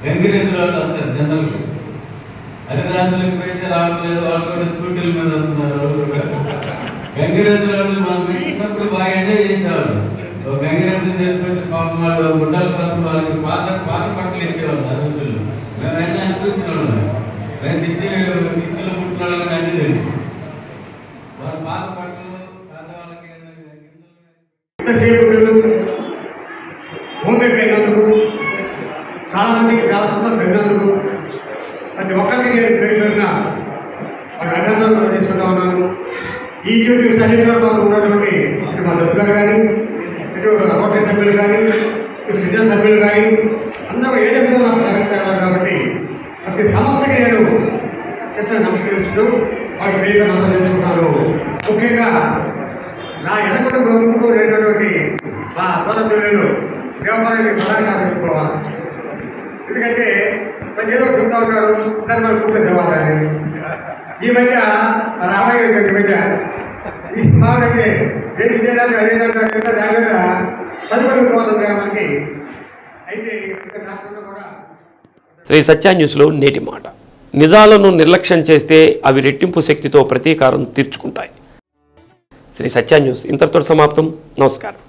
గంగిరెద్దులు వాళ్ళు వస్తారు. జనరల్గా హరిదాసులు ఎప్పుడైతే రావట్లేదు, వాళ్ళు కూడా స్కూటీల మీద వస్తున్నారు. వాళ్ళు కూడా గంగిరెద్దులు వాళ్ళు మనం చిన్నప్పుడు బాగా ఎంజాయ్ చేసేవాళ్ళు. గంగిరెద్దులు తీసుకొచ్చి పాపం వాళ్ళు గుడ్డల కోసం వాళ్ళకి పాత బట్టలు ఇచ్చేవాళ్ళు. ఆ రోజుల్లో మేము అన్నీ అనిపించిన వాళ్ళం. మేము 60లో పుట్టిన వాళ్ళకి అన్నీ తెలుసు. వాళ్ళ పాత బట్టలు ఎంతసేపు హోంవర్క్ అయినందుకు, చాలా మందికి చాలా పుస్తకాలు చదివినందుకు ప్రతి ఒక్కరికి నేను పేరున వాళ్ళ అభినందనలు తీసుకుంటా ఉన్నాను. ఈ డ్యూటీ సన్నిధిలో మాకు ఉన్నటువంటి ఇటు మా దత్తు గారు కానీ, ఇటు రోటరీ సభ్యులు కానీ, ఇటు సిద్ధ సభ్యులు కానీ అందరూ ఏదో విధంగా నాకు సహకరిస్తారు. కాబట్టి ప్రతి సంస్థకి నేను చేస్తాను నమస్కరిస్తూ వాళ్ళకి పేరుగా నమస్కారం చేసుకుంటాను. ముఖ్యంగా నా ఎనకటి ప్రభుత్వం లేనటువంటి మా సోదరులు దేవపాలని ప్రధానంగా చెప్పుకోవాలి. ఎందుకంటే ప్రతి ఏదో చెప్తా ఉంటాడు, దాన్ని మనం పూర్తి చేయాలని. ఈ మధ్య రామయ్య వచ్చాడు. ఈ మధ్య ఈ మాటైతే ఏది ఇదేదాన్ని అదేదాన్ని దాని మీద చదువుకోవాలి మనకి. అయితే దాంట్లో కూడా శ్రీ సత్య న్యూస్లో నేటి మాట. నిజాలను నిర్లక్ష్యం చేస్తే అవి రెట్టింపు శక్తితో ప్రతీకారం తీర్చుకుంటాయి. శ్రీ సత్య న్యూస్ ఇంతటితో సమాప్తం. నమస్కారం.